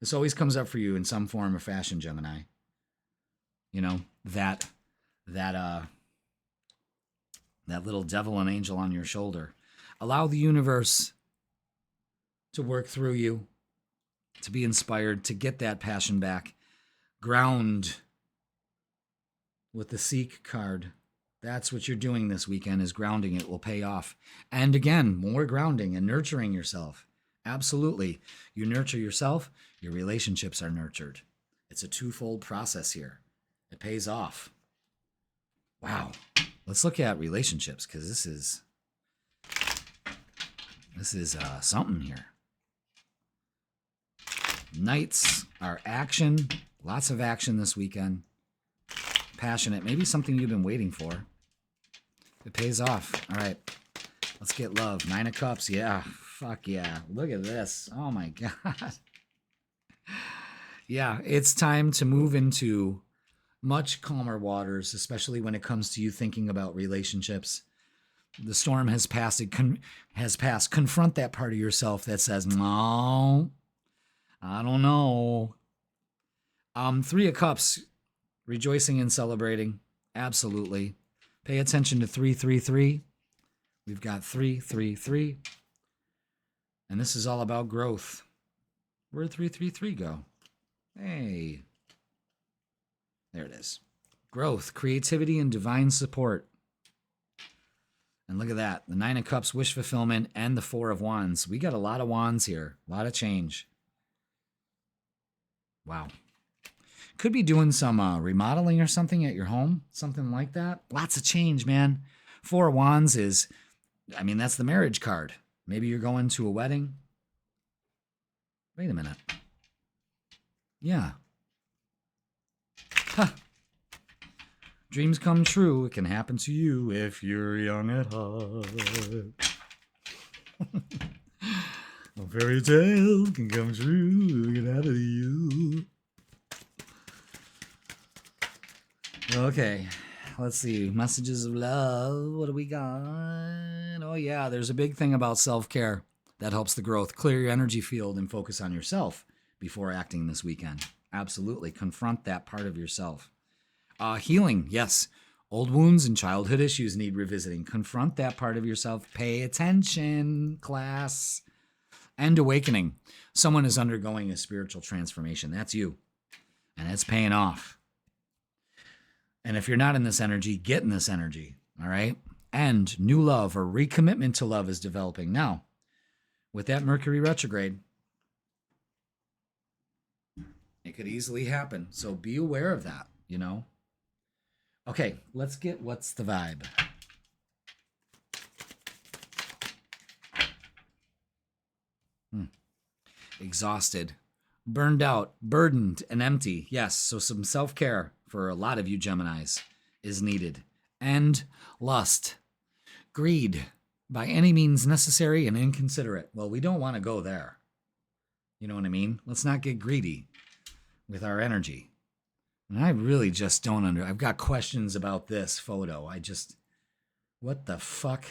This always comes up for you in some form or fashion, Gemini. That little devil and angel on your shoulder. Allow the universe to work through you, to be inspired, to get that passion back. Ground with the Seek card. That's what you're doing this weekend, is grounding. It will pay off. And again, more grounding and nurturing yourself. Absolutely. You nurture yourself, your relationships are nurtured. It's a twofold process here. It pays off. Wow. Let's look at relationships, because this is something here. Knights are action. Lots of action this weekend. Passionate. Maybe something you've been waiting for. It pays off. All right. Let's get love. 9 of Cups. Yeah. Fuck yeah. Look at this. Oh my God. Yeah. It's time to move into much calmer waters, especially when it comes to you thinking about relationships. The storm has passed. Confront that part of yourself that says, no, I don't know. 3 of Cups. Rejoicing and celebrating. Absolutely. Pay attention to 333. We've got 333. And this is all about growth. Where'd 333 go? Hey. There it is. Growth, creativity, and divine support. And look at that. The 9 of Cups, wish fulfillment, and the 4 of Wands. We got a lot of wands here. A lot of change. Wow. Could be doing some remodeling or something at your home. Something like that. Lots of change, man. 4 of Wands is, that's the marriage card. Maybe you're going to a wedding. Wait a minute. Yeah. Huh. Dreams come true. It can happen to you if you're young at heart. A fairy tale can come true. It can happen to you. Okay, let's see. Messages of love. What do we got? Oh, yeah, there's a big thing about self-care. That helps the growth. Clear your energy field and focus on yourself before acting this weekend. Absolutely. Confront that part of yourself. Healing, yes. Old wounds and childhood issues need revisiting. Confront that part of yourself. Pay attention, class. And awakening. Someone is undergoing a spiritual transformation. That's you. And it's paying off. And if you're not in this energy, get in this energy. All right? And new love or recommitment to love is developing. Now, with that Mercury retrograde, it could easily happen. So be aware of that, you know? Okay, let's get what's the vibe. Exhausted, burned out, burdened, and empty. Yes, so some self-care for a lot of you Geminis is needed. And lust, greed, by any means necessary and inconsiderate. Well, we don't want to go there. You know what I mean? Let's not get greedy with our energy. And I really just don't I've got questions about this photo. What the fuck?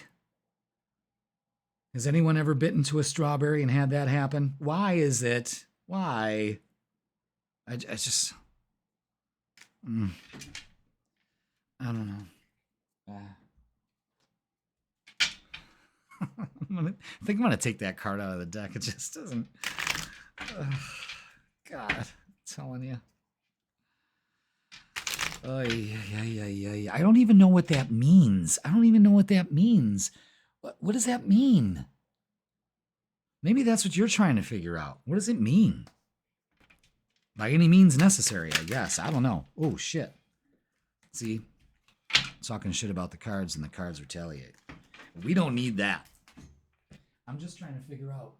Has anyone ever bitten into a strawberry and had that happen? Why is it? Why? I just... I don't know. I think I'm going to take that card out of the deck. It just doesn't... God, I'm telling you. I don't even know what that means. What does that mean? Maybe that's what you're trying to figure out. What does it mean? By any means necessary, I guess. I don't know. Oh, shit. See? Talking shit about the cards and the cards retaliate. We don't need that. I'm just trying to figure out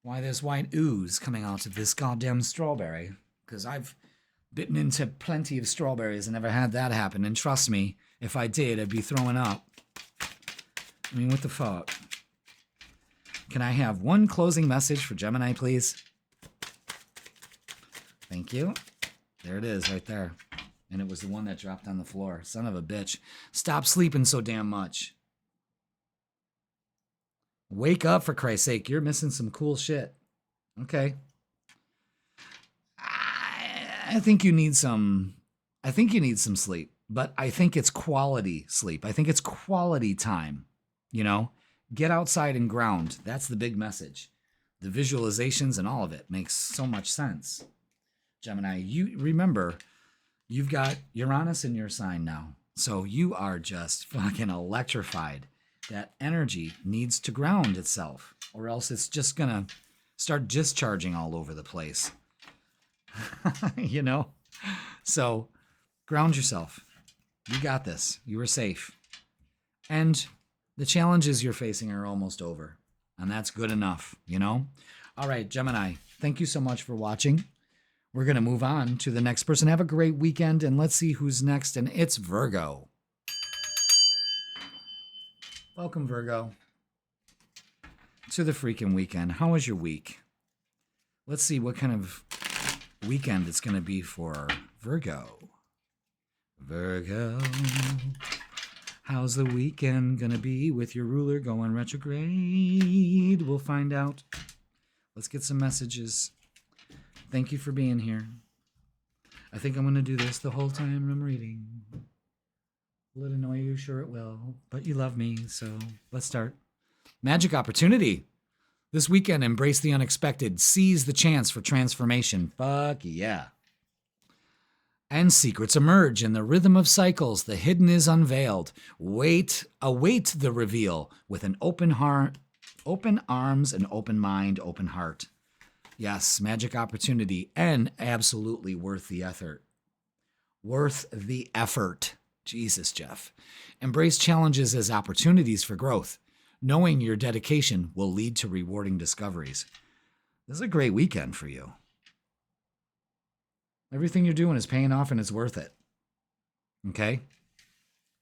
why there's white ooze coming out of this goddamn strawberry. Because I've bitten into plenty of strawberries and never had that happen. And trust me, if I did, I'd be throwing up. I mean, what the fuck? Can I have one closing message for Gemini, please? Thank you. There it is, right there. And it was the one that dropped on the floor. Son of a bitch. Stop sleeping so damn much. Wake up, for Christ's sake. You're missing some cool shit. Okay. I think you need some sleep. But I think it's quality sleep. I think it's quality time. You know? Get outside and ground. That's the big message. The visualizations and all of it makes so much sense. Gemini, you remember, you've got Uranus in your sign now. So you are just fucking electrified. That energy needs to ground itself, or else it's just going to start discharging all over the place. You know? So ground yourself. You got this. You are safe. And the challenges you're facing are almost over. And that's good enough, you know? All right, Gemini, thank you so much for watching. We're going to move on to the next person. Have a great weekend, and let's see who's next. And it's Virgo. Welcome, Virgo, to the Freakin Weekend. How was your week? Let's see what kind of weekend it's going to be for Virgo. Virgo, how's the weekend going to be with your ruler going retrograde? We'll find out. Let's get some messages. Thank you for being here. I think I'm going to do this the whole time I'm reading. Will it annoy you? Sure it will. But you love me, so let's start. Magic opportunity. This weekend, embrace the unexpected. Seize the chance for transformation. Fuck yeah. And secrets emerge in the rhythm of cycles. The hidden is unveiled. Await the reveal with an open heart, open arms, an open mind, open heart. Yes, magic opportunity, and absolutely worth the effort. Worth the effort. Jesus, Jeff. Embrace challenges as opportunities for growth. Knowing your dedication will lead to rewarding discoveries. This is a great weekend for you. Everything you're doing is paying off and it's worth it. Okay?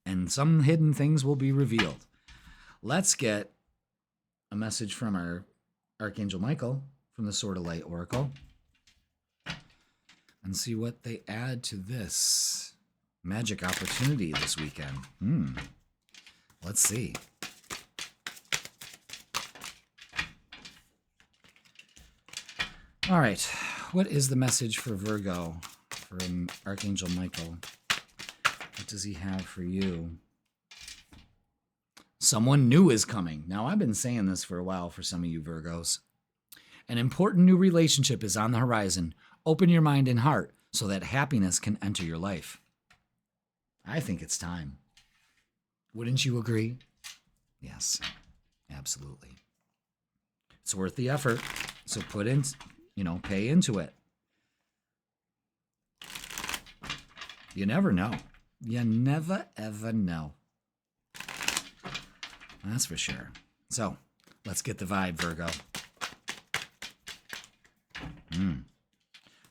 And some hidden things will be revealed. Let's get a message from our Archangel Michael from the Sword of Light Oracle and see what they add to this magic opportunity this weekend. Let's see. All right. What is the message for Virgo from Archangel Michael? What does he have for you? Someone new is coming. Now, I've been saying this for a while for some of you Virgos. An important new relationship is on the horizon. Open your mind and heart so that happiness can enter your life. I think it's time. Wouldn't you agree? Yes, absolutely. It's worth the effort. So put in, pay into it. You never know. You never, ever know. That's for sure. So let's get the vibe, Virgo.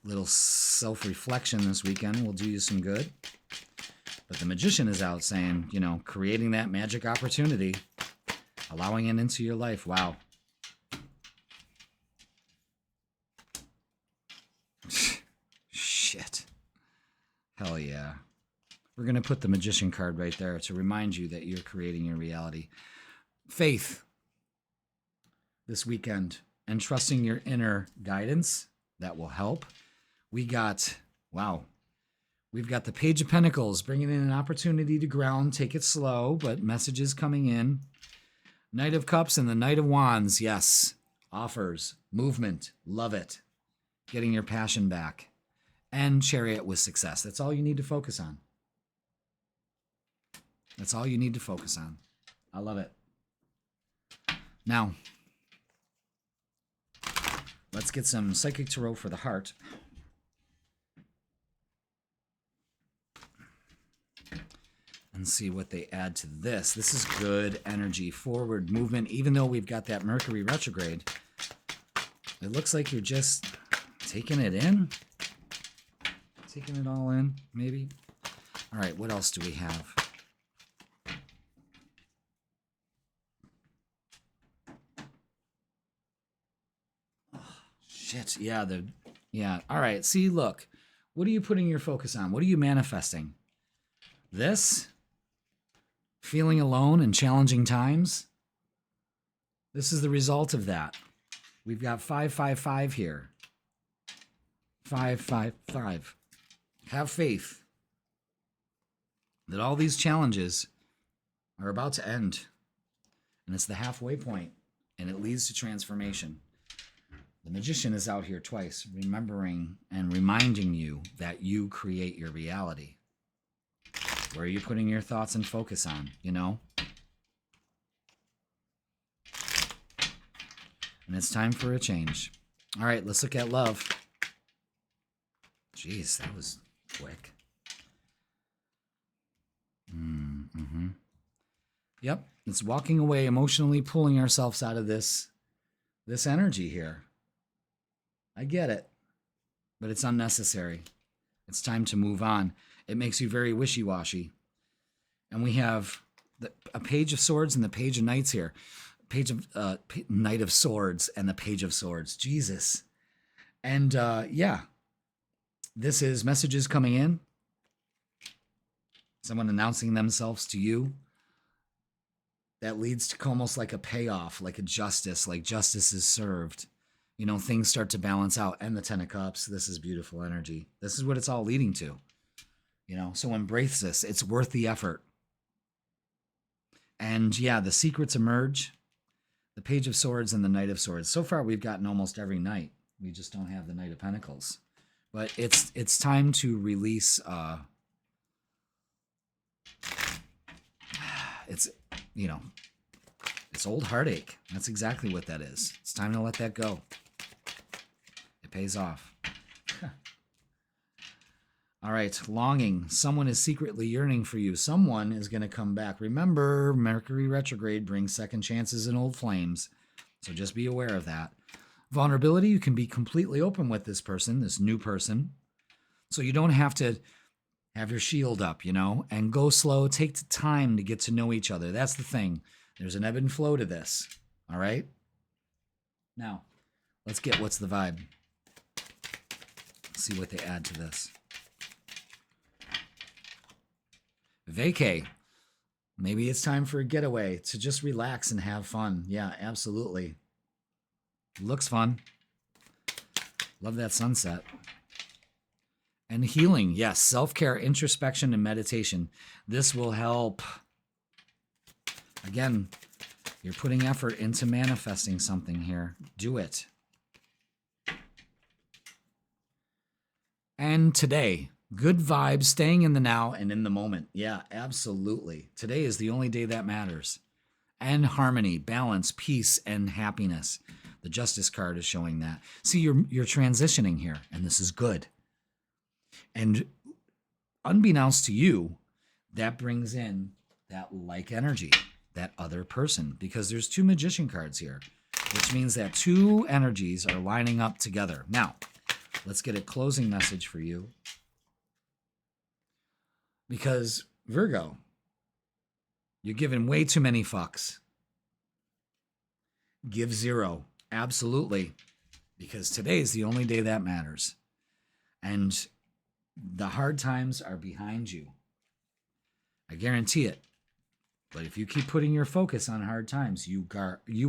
Little self-reflection this weekend will do you some good. But the Magician is out saying, creating that magic opportunity, allowing it into your life. Wow. Shit. Hell yeah. We're going to put the Magician card right there to remind you that you're creating your reality. Faith this weekend and trusting your inner guidance, that will help. We've got the Page of Pentacles, bringing in an opportunity to ground. Take it slow, but messages coming in. Knight of Cups and the Knight of Wands, yes. Offers, movement, love it. Getting your passion back. And Chariot with success. That's all you need to focus on. That's all you need to focus on. I love it. Now, let's get some Psychic Tarot for the heart. And see what they add to this. This is good energy, forward movement. Even though we've got that Mercury retrograde, it looks like you're just taking it in. Taking it all in, maybe. All right, what else do we have? Oh, shit, yeah. All right, see, look. What are you putting your focus on? What are you manifesting? This? Feeling alone in challenging times? This is the result of that. We've got 555 here. 555. Have faith that all these challenges are about to end. And it's the halfway point, and it leads to transformation. The Magician is out here twice, remembering and reminding you that you create your reality. Where are you putting your thoughts and focus on, And it's time for a change. All right, let's look at love. Jeez, that was quick. Yep, it's walking away, emotionally pulling ourselves out of this energy here. I get it, but it's unnecessary. It's time to move on. It makes you very wishy-washy. And we have a Page of Swords and the Page of Knights here. Knight of Swords and the Page of Swords. Jesus. And yeah, this is messages coming in. Someone announcing themselves to you. That leads to almost like a payoff, like a justice, like justice is served. Things start to balance out. And the Ten of Cups, this is beautiful energy. This is what it's all leading to. So embrace this. It's worth the effort. And yeah, the secrets emerge. The Page of Swords and the Knight of Swords. So far, we've gotten almost every knight. We just don't have the Knight of Pentacles. But it's time to release. It's old heartache. That's exactly what that is. It's time to let that go. It pays off. All right, longing. Someone is secretly yearning for you. Someone is going to come back. Remember, Mercury retrograde brings second chances and old flames. So just be aware of that. Vulnerability, you can be completely open with this person, this new person. So you don't have to have your shield up, and go slow. Take the time to get to know each other. That's the thing. There's an ebb and flow to this. All right? Now, let's get what's the vibe. See what they add to this. Vacay. Maybe it's time for a getaway to just relax and have fun. Yeah, absolutely. Looks fun. Love that sunset. And healing. Yes, self-care, introspection, and meditation. This will help. Again, you're putting effort into manifesting something here. Do it. And today, good vibes, staying in the now and in the moment. Yeah, absolutely. Today is the only day that matters. And harmony, balance, peace, and happiness. The Justice card is showing that. See, you're transitioning here, and this is good. And unbeknownst to you, that brings in that like energy, that other person, because there's two Magician cards here, which means that two energies are lining up together. Now, let's get a closing message for you. Because, Virgo, you're giving way too many fucks. Give zero. Absolutely. Because today is the only day that matters. And the hard times are behind you. I guarantee it. But if you keep putting your focus on hard times, you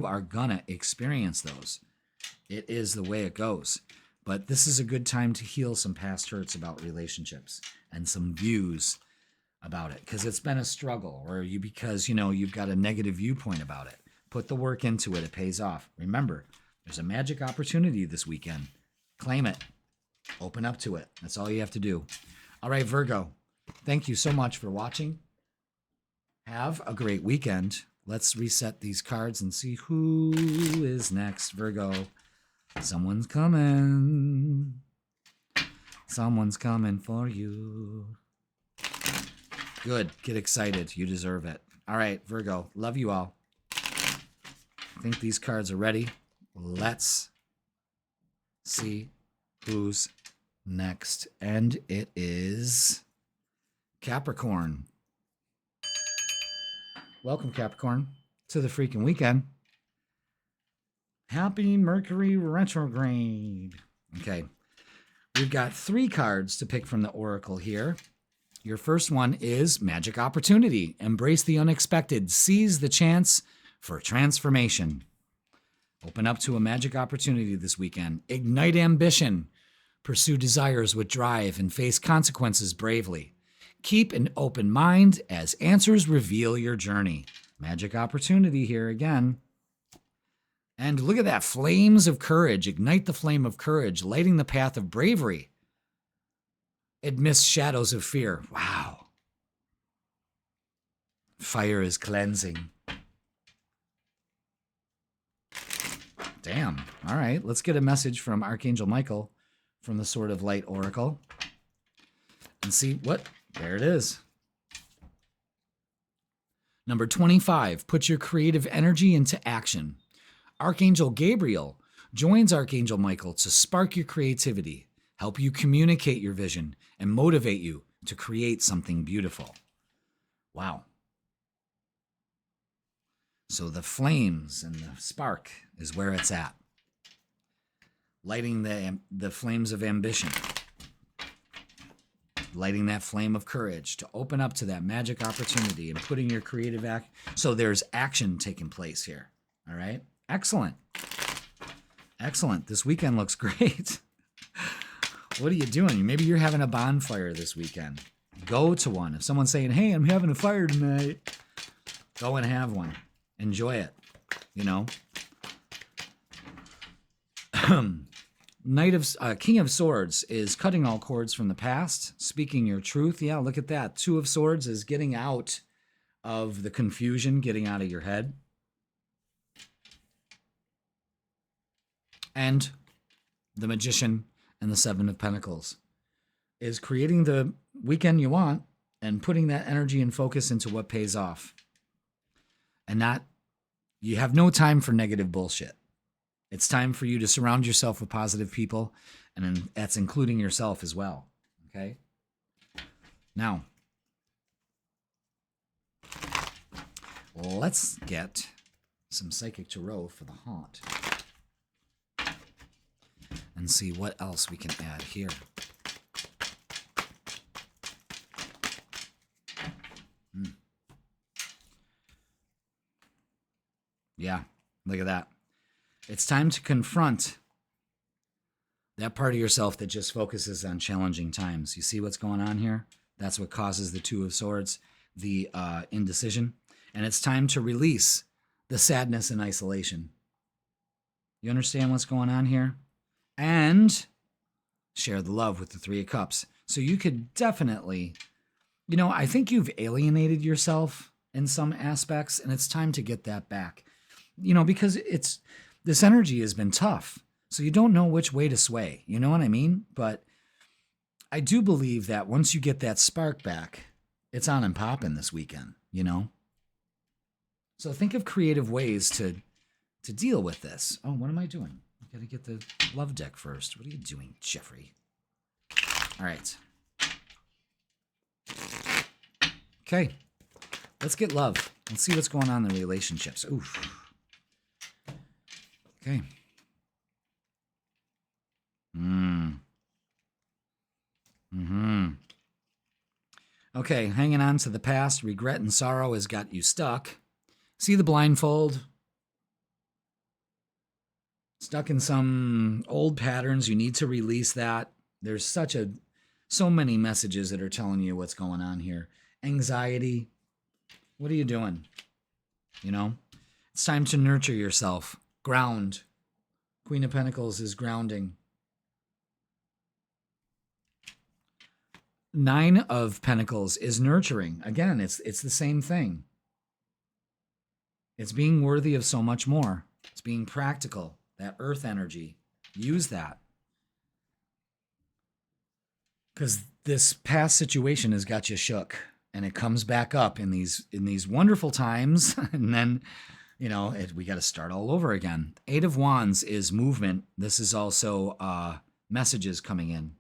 are gonna experience those. It is the way it goes. But this is a good time to heal some past hurts about relationships and some views about it, because it's been a struggle, or because you've got a negative viewpoint about it. Put the work into it. It pays off. Remember, there's a magic opportunity this weekend. Claim it. Open up to it. That's all you have to do. All right, Virgo, thank you so much for watching. Have a great weekend. Let's reset these cards and see who is next. Virgo, someone's coming. Someone's coming for you. Good. Get excited. You deserve it. All right, Virgo, love you all. I think these cards are ready. Let's see who's next. And it is Capricorn. Welcome, Capricorn, to the freaking weekend. Happy Mercury Retrograde. Okay, we've got 3 cards to pick from the Oracle here. Your first one is Magic Opportunity. Embrace the unexpected. Seize the chance for transformation. Open up to a magic opportunity this weekend. Ignite ambition. Pursue desires with drive and face consequences bravely. Keep an open mind as answers reveal your journey. Magic opportunity here again. And look at that. Flames of courage. Ignite the flame of courage, lighting the path of bravery. Amidst shadows of fear. Wow. Fire is cleansing. Damn. All right. Let's get a message from Archangel Michael from the Sword of Light Oracle. And see what? There it is. Number 25. Put your creative energy into action. Archangel Gabriel joins Archangel Michael to spark your creativity, help you communicate your vision, and motivate you to create something beautiful. Wow. So the flames and the spark is where it's at. Lighting the flames of ambition. Lighting that flame of courage to open up to that magic opportunity and putting your creative So there's action taking place here. All right? Excellent. Excellent. This weekend looks great. What are you doing? Maybe you're having a bonfire this weekend. Go to one. If someone's saying, hey, I'm having a fire tonight, go and have one. Enjoy it. King of Swords is cutting all cords from the past, speaking your truth. Yeah, look at that. 2 of Swords is getting out of the confusion, getting out of your head. And the Magician and the 7 of Pentacles is creating the weekend you want and putting that energy and focus into what pays off. And you have no time for negative bullshit. It's time for you to surround yourself with positive people, and that's including yourself as well. Okay? Now, let's get some Psychic Tarot for the haunt and see what else we can add here. Yeah, look at that. It's time to confront That part of yourself that just focuses on challenging times. You see what's going on here? That's what causes the Two of Swords, the indecision. And it's time to release the sadness and isolation. You understand what's going on here? And share the love with the Three of Cups. So you could definitely, I think you've alienated yourself in some aspects, and it's time to get that back. Because this energy has been tough. So you don't know which way to sway. You know what I mean? But I do believe that once you get that spark back, it's on and popping this weekend, So think of creative ways to deal with this. Oh, what am I doing? I got to get the love deck first. What are you doing, Jeffrey? All right. Okay. Let's get love. Let's see what's going on in the relationships. Oof. Okay. Okay, hanging on to the past, regret and sorrow has got you stuck. See the blindfold? Stuck in some old patterns. You need to release that. There's so many messages that are telling you what's going on here. Anxiety. What are you doing? It's time to nurture yourself. Ground. Queen of Pentacles is grounding. Nine of Pentacles is nurturing. Again, it's the same thing. It's being worthy of so much more. It's being practical. That earth energy. Use that. Because this past situation has got you shook. And it comes back up in these wonderful times. And then, we got to start all over again. Eight of Wands is movement. This is also messages coming in.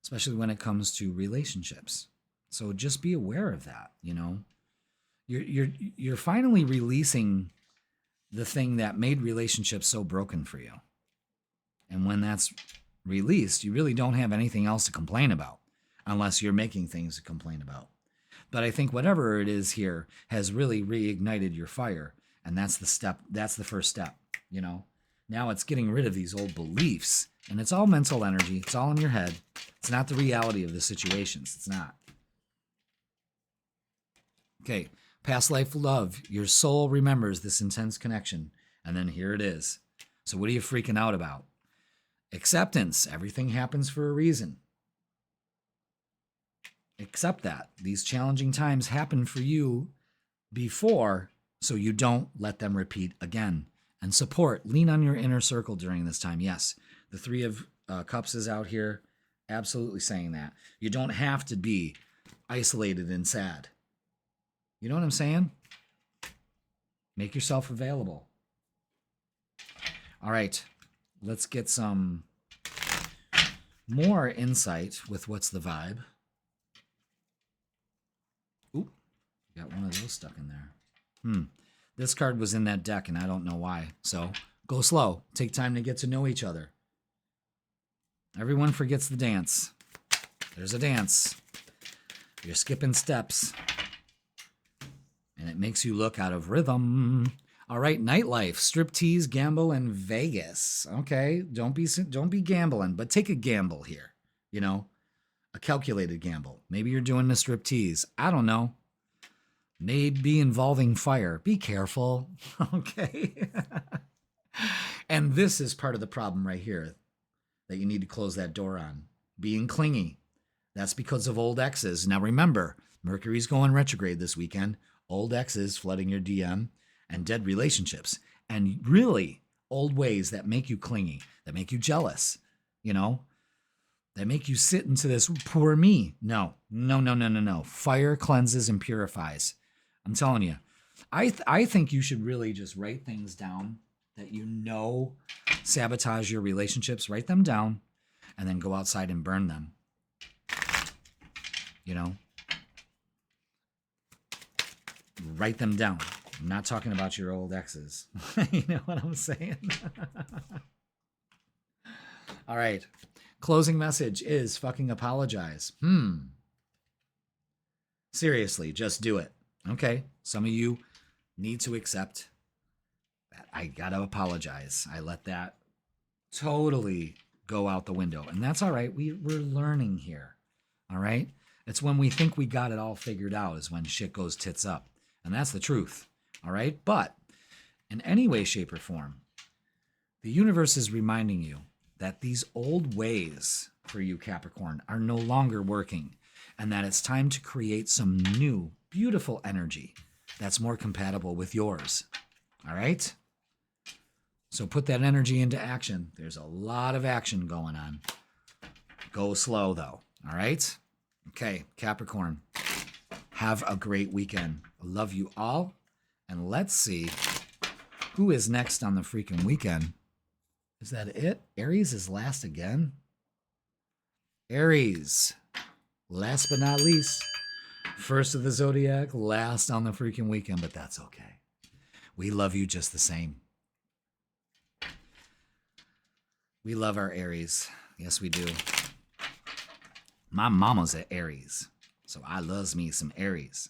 Especially when it comes to relationships. So just be aware of that, You're finally releasing the thing that made relationships so broken for you. And when that's released, you really don't have anything else to complain about, unless you're making things to complain about. But I think whatever it is here has really reignited your fire. And that's the step. That's the first step, Now it's getting rid of these old beliefs. And it's all mental energy. It's all in your head. It's not the reality of the situations. It's not. Okay. Past life love. Your soul remembers this intense connection. And then here it is. So what are you freaking out about? Acceptance. Everything happens for a reason. Accept that. These challenging times happen for you before, so you don't let them repeat again. And support. Lean on your inner circle during this time. Yes. The Three of Cups is out here absolutely saying that. You don't have to be isolated and sad. You know what I'm saying? Make yourself available. All right. Let's get some more insight with what's the vibe. Oop. Got one of those stuck in there. This card was in that deck, and I don't know why. So go slow. Take time to get to know each other. Everyone forgets the dance. There's a dance. You're skipping steps. And it makes you look out of rhythm. All right, nightlife, striptease, gamble, and Vegas. Okay, don't be gambling, but take a gamble here. A calculated gamble. Maybe you're doing a striptease. I don't know. Maybe involving fire. Be careful. Okay. And this is part of the problem right here that you need to close that door on. Being clingy. That's because of old exes. Now remember, Mercury's going retrograde this weekend. Old exes flooding your DM and dead relationships. And really old ways that make you clingy, that make you jealous, that make you sit into this poor me. No. Fire cleanses and purifies. I'm telling you. I think you should really just write things down that sabotage your relationships. Write them down and then go outside and burn them. Write them down. I'm not talking about your old exes. You know what I'm saying? All right. Closing message is fucking apologize. Seriously, just do it. Okay. Some of you need to accept that I gotta apologize. I let that totally go out the window. And that's all right. We're learning here. All right. It's when we think we got it all figured out is when shit goes tits up. And that's the truth. All right. But in any way, shape, or form, the universe is reminding you that these old ways for you, Capricorn, are no longer working, and that it's time to create some new, beautiful energy that's more compatible with yours. All right? So put that energy into action. There's a lot of action going on. Go slow, though. All right? Okay, Capricorn, have a great weekend. I love you all. And let's see who is next on the freaking weekend. Is that it? Aries is last again? Aries, last but not least. First of the zodiac, last on the freaking weekend, but that's okay. We love you just the same. We love our Aries. Yes, we do. My mama's an Aries, so I loves me some Aries.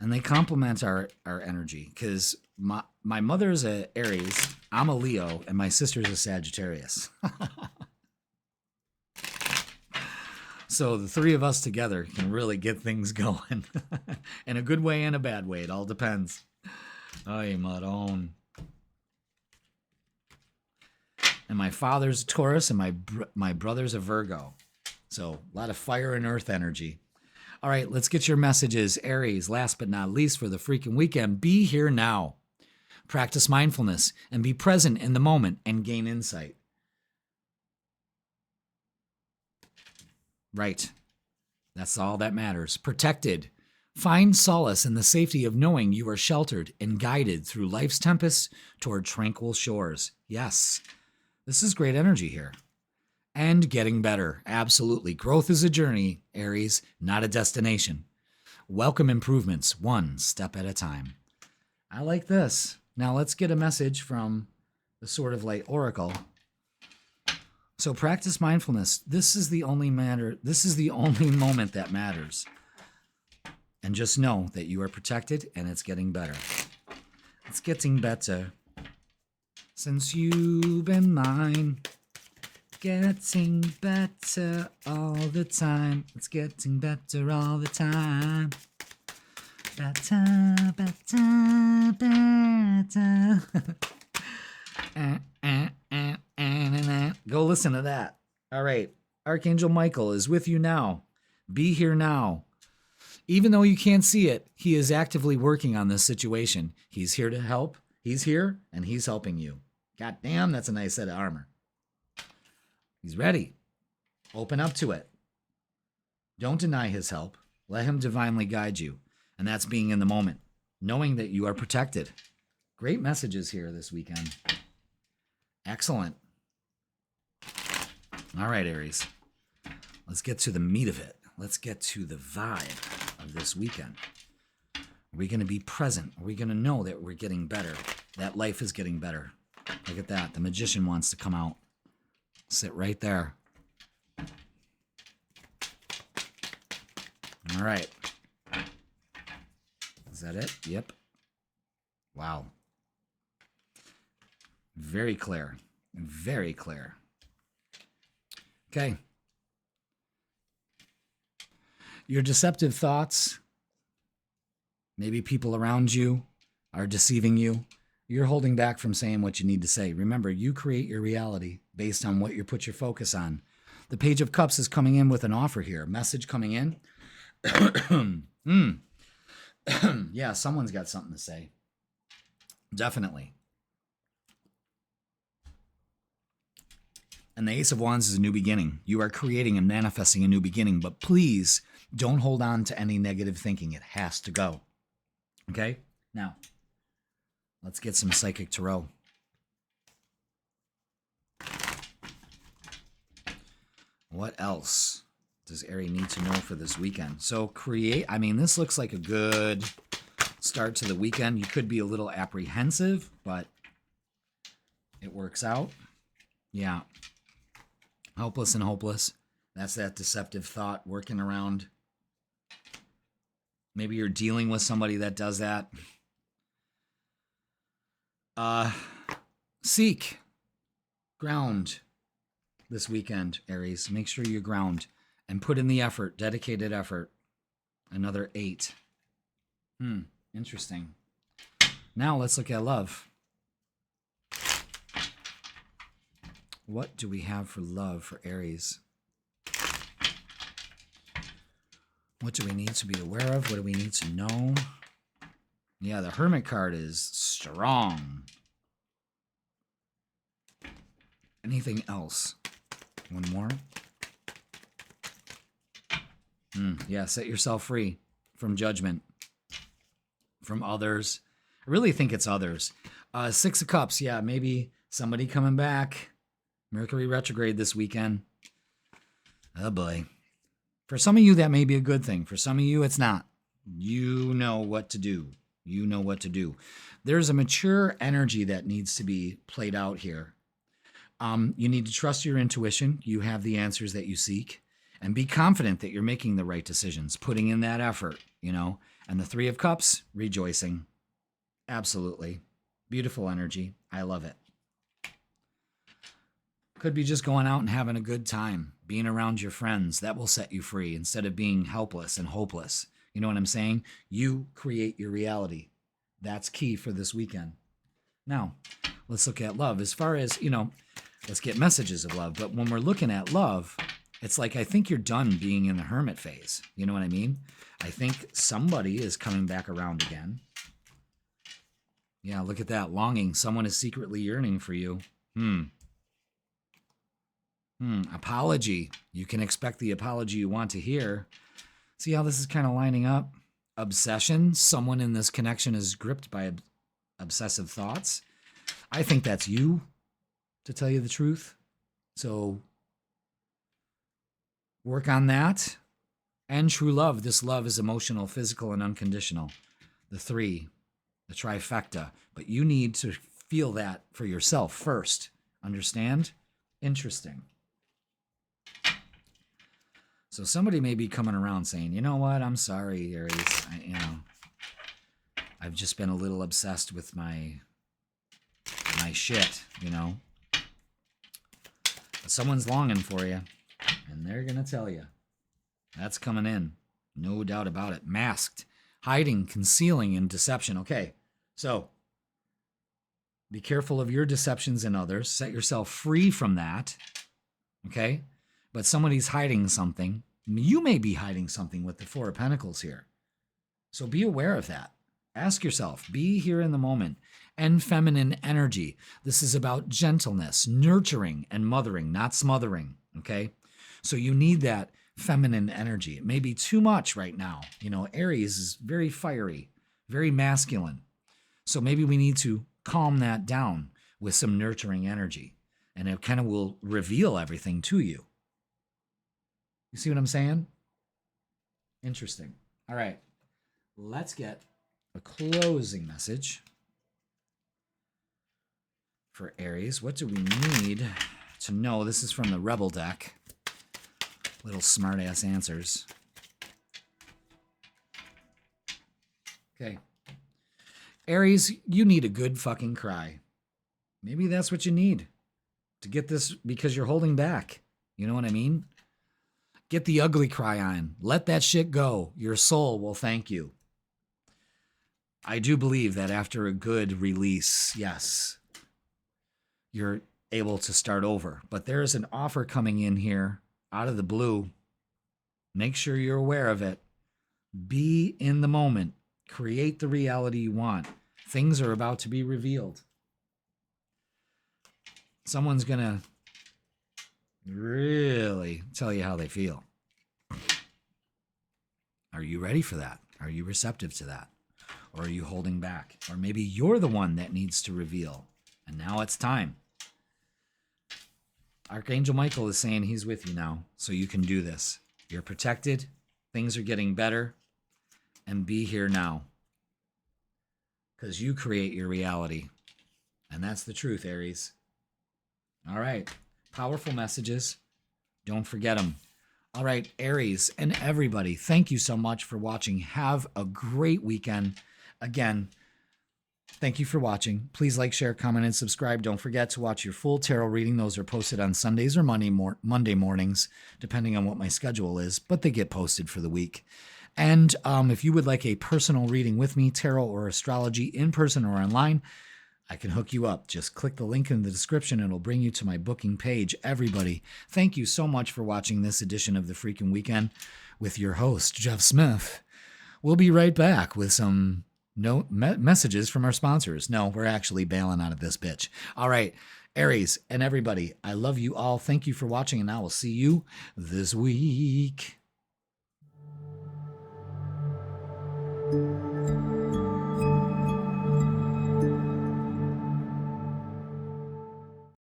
And they complement our energy because my mother's a Aries, I'm a Leo, and my sister's a Sagittarius. So the three of us together can really get things going in a good way and a bad way. It all depends. Ay, Maron. And my father's a Taurus, and my brother's a Virgo. So a lot of fire and earth energy. All right, let's get your messages. Aries, last but not least for the freaking weekend, be here now. Practice mindfulness and be present in the moment and gain insight. Right. That's all that matters. Protected. Find solace in the safety of knowing you are sheltered and guided through life's tempests toward tranquil shores. Yes, this is great energy here. And getting better. Absolutely. Growth is a journey, Aries, not a destination. Welcome improvements, one step at a time. I like this. Now let's get a message from the Sword of Light Oracle. So practice mindfulness. This is the only moment that matters. And just know that you are protected and it's getting better. It's getting better. Since you've been mine. Getting better all the time. It's getting better all the time. Better, better, better. Go listen to that. All right. Archangel Michael is with you now. Be here now. Even though you can't see it, he is actively working on this situation. He's here to help. He's here, and he's helping you. God damn, that's a nice set of armor. He's ready. Open up to it. Don't deny his help. Let him divinely guide you. And that's being in the moment, knowing that you are protected. Great messages here this weekend. Excellent. All right, Aries. Let's get to the meat of it. Let's get to the vibe of this weekend. Are we going to be present? Are we going to know that we're getting better? That life is getting better. Look at that. The magician wants to come out. Sit right there. All right. Is that it? Yep. Wow. Very clear. Very clear. Okay. Your deceptive thoughts, maybe people around you are deceiving you. You're holding back from saying what you need to say. Remember, you create your reality based on what you put your focus on. The Page of Cups is coming in with an offer here. Message coming in. Yeah, someone's got something to say. Definitely. And the Ace of Wands is a new beginning. You are creating and manifesting a new beginning, but please don't hold on to any negative thinking. It has to go. Okay? Now, let's get some Psychic Tarot. What else does Aries need to know for this weekend? So this looks like a good start to the weekend. You could be a little apprehensive, but it works out. Yeah. Helpless and hopeless. That's that deceptive thought working around. Maybe you're dealing with somebody that does that. Seek. Ground this weekend, Aries. Make sure you ground and put in the effort, dedicated effort. Another 8. Interesting. Now let's look at love. What do we have for love for Aries? What do we need to be aware of? What do we need to know? Yeah, the Hermit card is strong. Anything else? One more. Yeah, set yourself free from judgment, from others. I really think it's others. 6 of Cups. Yeah, maybe somebody coming back. Mercury Retrograde this weekend. Oh, boy. For some of you, that may be a good thing. For some of you, it's not. You know what to do. You know what to do. There's a mature energy that needs to be played out here. You need to trust your intuition. You have the answers that you seek. And be confident that you're making the right decisions, putting in that effort, you know. And the 3 of Cups, rejoicing. Absolutely. Beautiful energy. I love it. Could be just going out and having a good time, being around your friends. That will set you free instead of being helpless and hopeless. You know what I'm saying? You create your reality. That's key for this weekend. Now, let's look at love. As far as, you know, let's get messages of love. But when we're looking at love, it's like I think you're done being in the hermit phase. You know what I mean? I think somebody is coming back around again. Yeah, look at that. Longing. Someone is secretly yearning for you. Apology. You can expect the apology you want to hear. See how this is kind of lining up? Obsession. Someone in this connection is gripped by obsessive thoughts. I think that's you, to tell you the truth. So work on that. And true love. This love is emotional, physical, and unconditional. The 3, the trifecta. But you need to feel that for yourself first. Understand? Interesting. So somebody may be coming around saying, you know what, I'm sorry, Aries. I've just been a little obsessed with my shit, you know. But someone's longing for you, and they're going to tell you. That's coming in. No doubt about it. Masked, hiding, concealing, and deception. Okay, so be careful of your deceptions in others. Set yourself free from that, okay? But somebody's hiding something. You may be hiding something with the 4 of Pentacles here. So be aware of that. Ask yourself, be here in the moment. And feminine energy. This is about gentleness, nurturing, and mothering, not smothering, okay? So you need that feminine energy. It may be too much right now. You know, Aries is very fiery, very masculine. So maybe we need to calm that down with some nurturing energy. And it kind of will reveal everything to you. You see what I'm saying? Interesting. All right. Let's get a closing message for Aries. What do we need to know? This is from the Rebel deck. Little smart-ass answers. Okay. Aries, you need a good fucking cry. Maybe that's what you need to get this because you're holding back. You know what I mean? Get the ugly cry on. Let that shit go. Your soul will thank you. I do believe that after a good release, yes, you're able to start over. But there is an offer coming in here out of the blue. Make sure you're aware of it. Be in the moment. Create the reality you want. Things are about to be revealed. Someone's going to really tell you how they feel. Are you ready for that? Are you receptive to that? Or are you holding back? Or maybe you're the one that needs to reveal. And now it's time. Archangel Michael is saying he's with you now, so you can do this. You're protected. Things are getting better. And be here now. Because you create your reality. And that's the truth, Aries. All right. Powerful messages. Don't forget them. All right, Aries and everybody, thank you so much for watching. Have a great weekend. Again, Thank you for watching. Please like, share, comment, and subscribe. Don't forget to watch your full tarot reading. Those are posted on Sundays or Monday mornings, depending on what my schedule is, but they get posted for the week. And if you would like a personal reading with me, tarot or astrology, in person or online, I can hook you up. Just click the link in the description. It'll bring you to my booking page. Everybody, thank you so much for watching this edition of the Freakin' Weekend with your host, Jeff Smith. We'll be right back with some messages from our sponsors. No, we're actually bailing out of this bitch. All right, Aries and everybody, I love you all. Thank you for watching, and I will see you this week.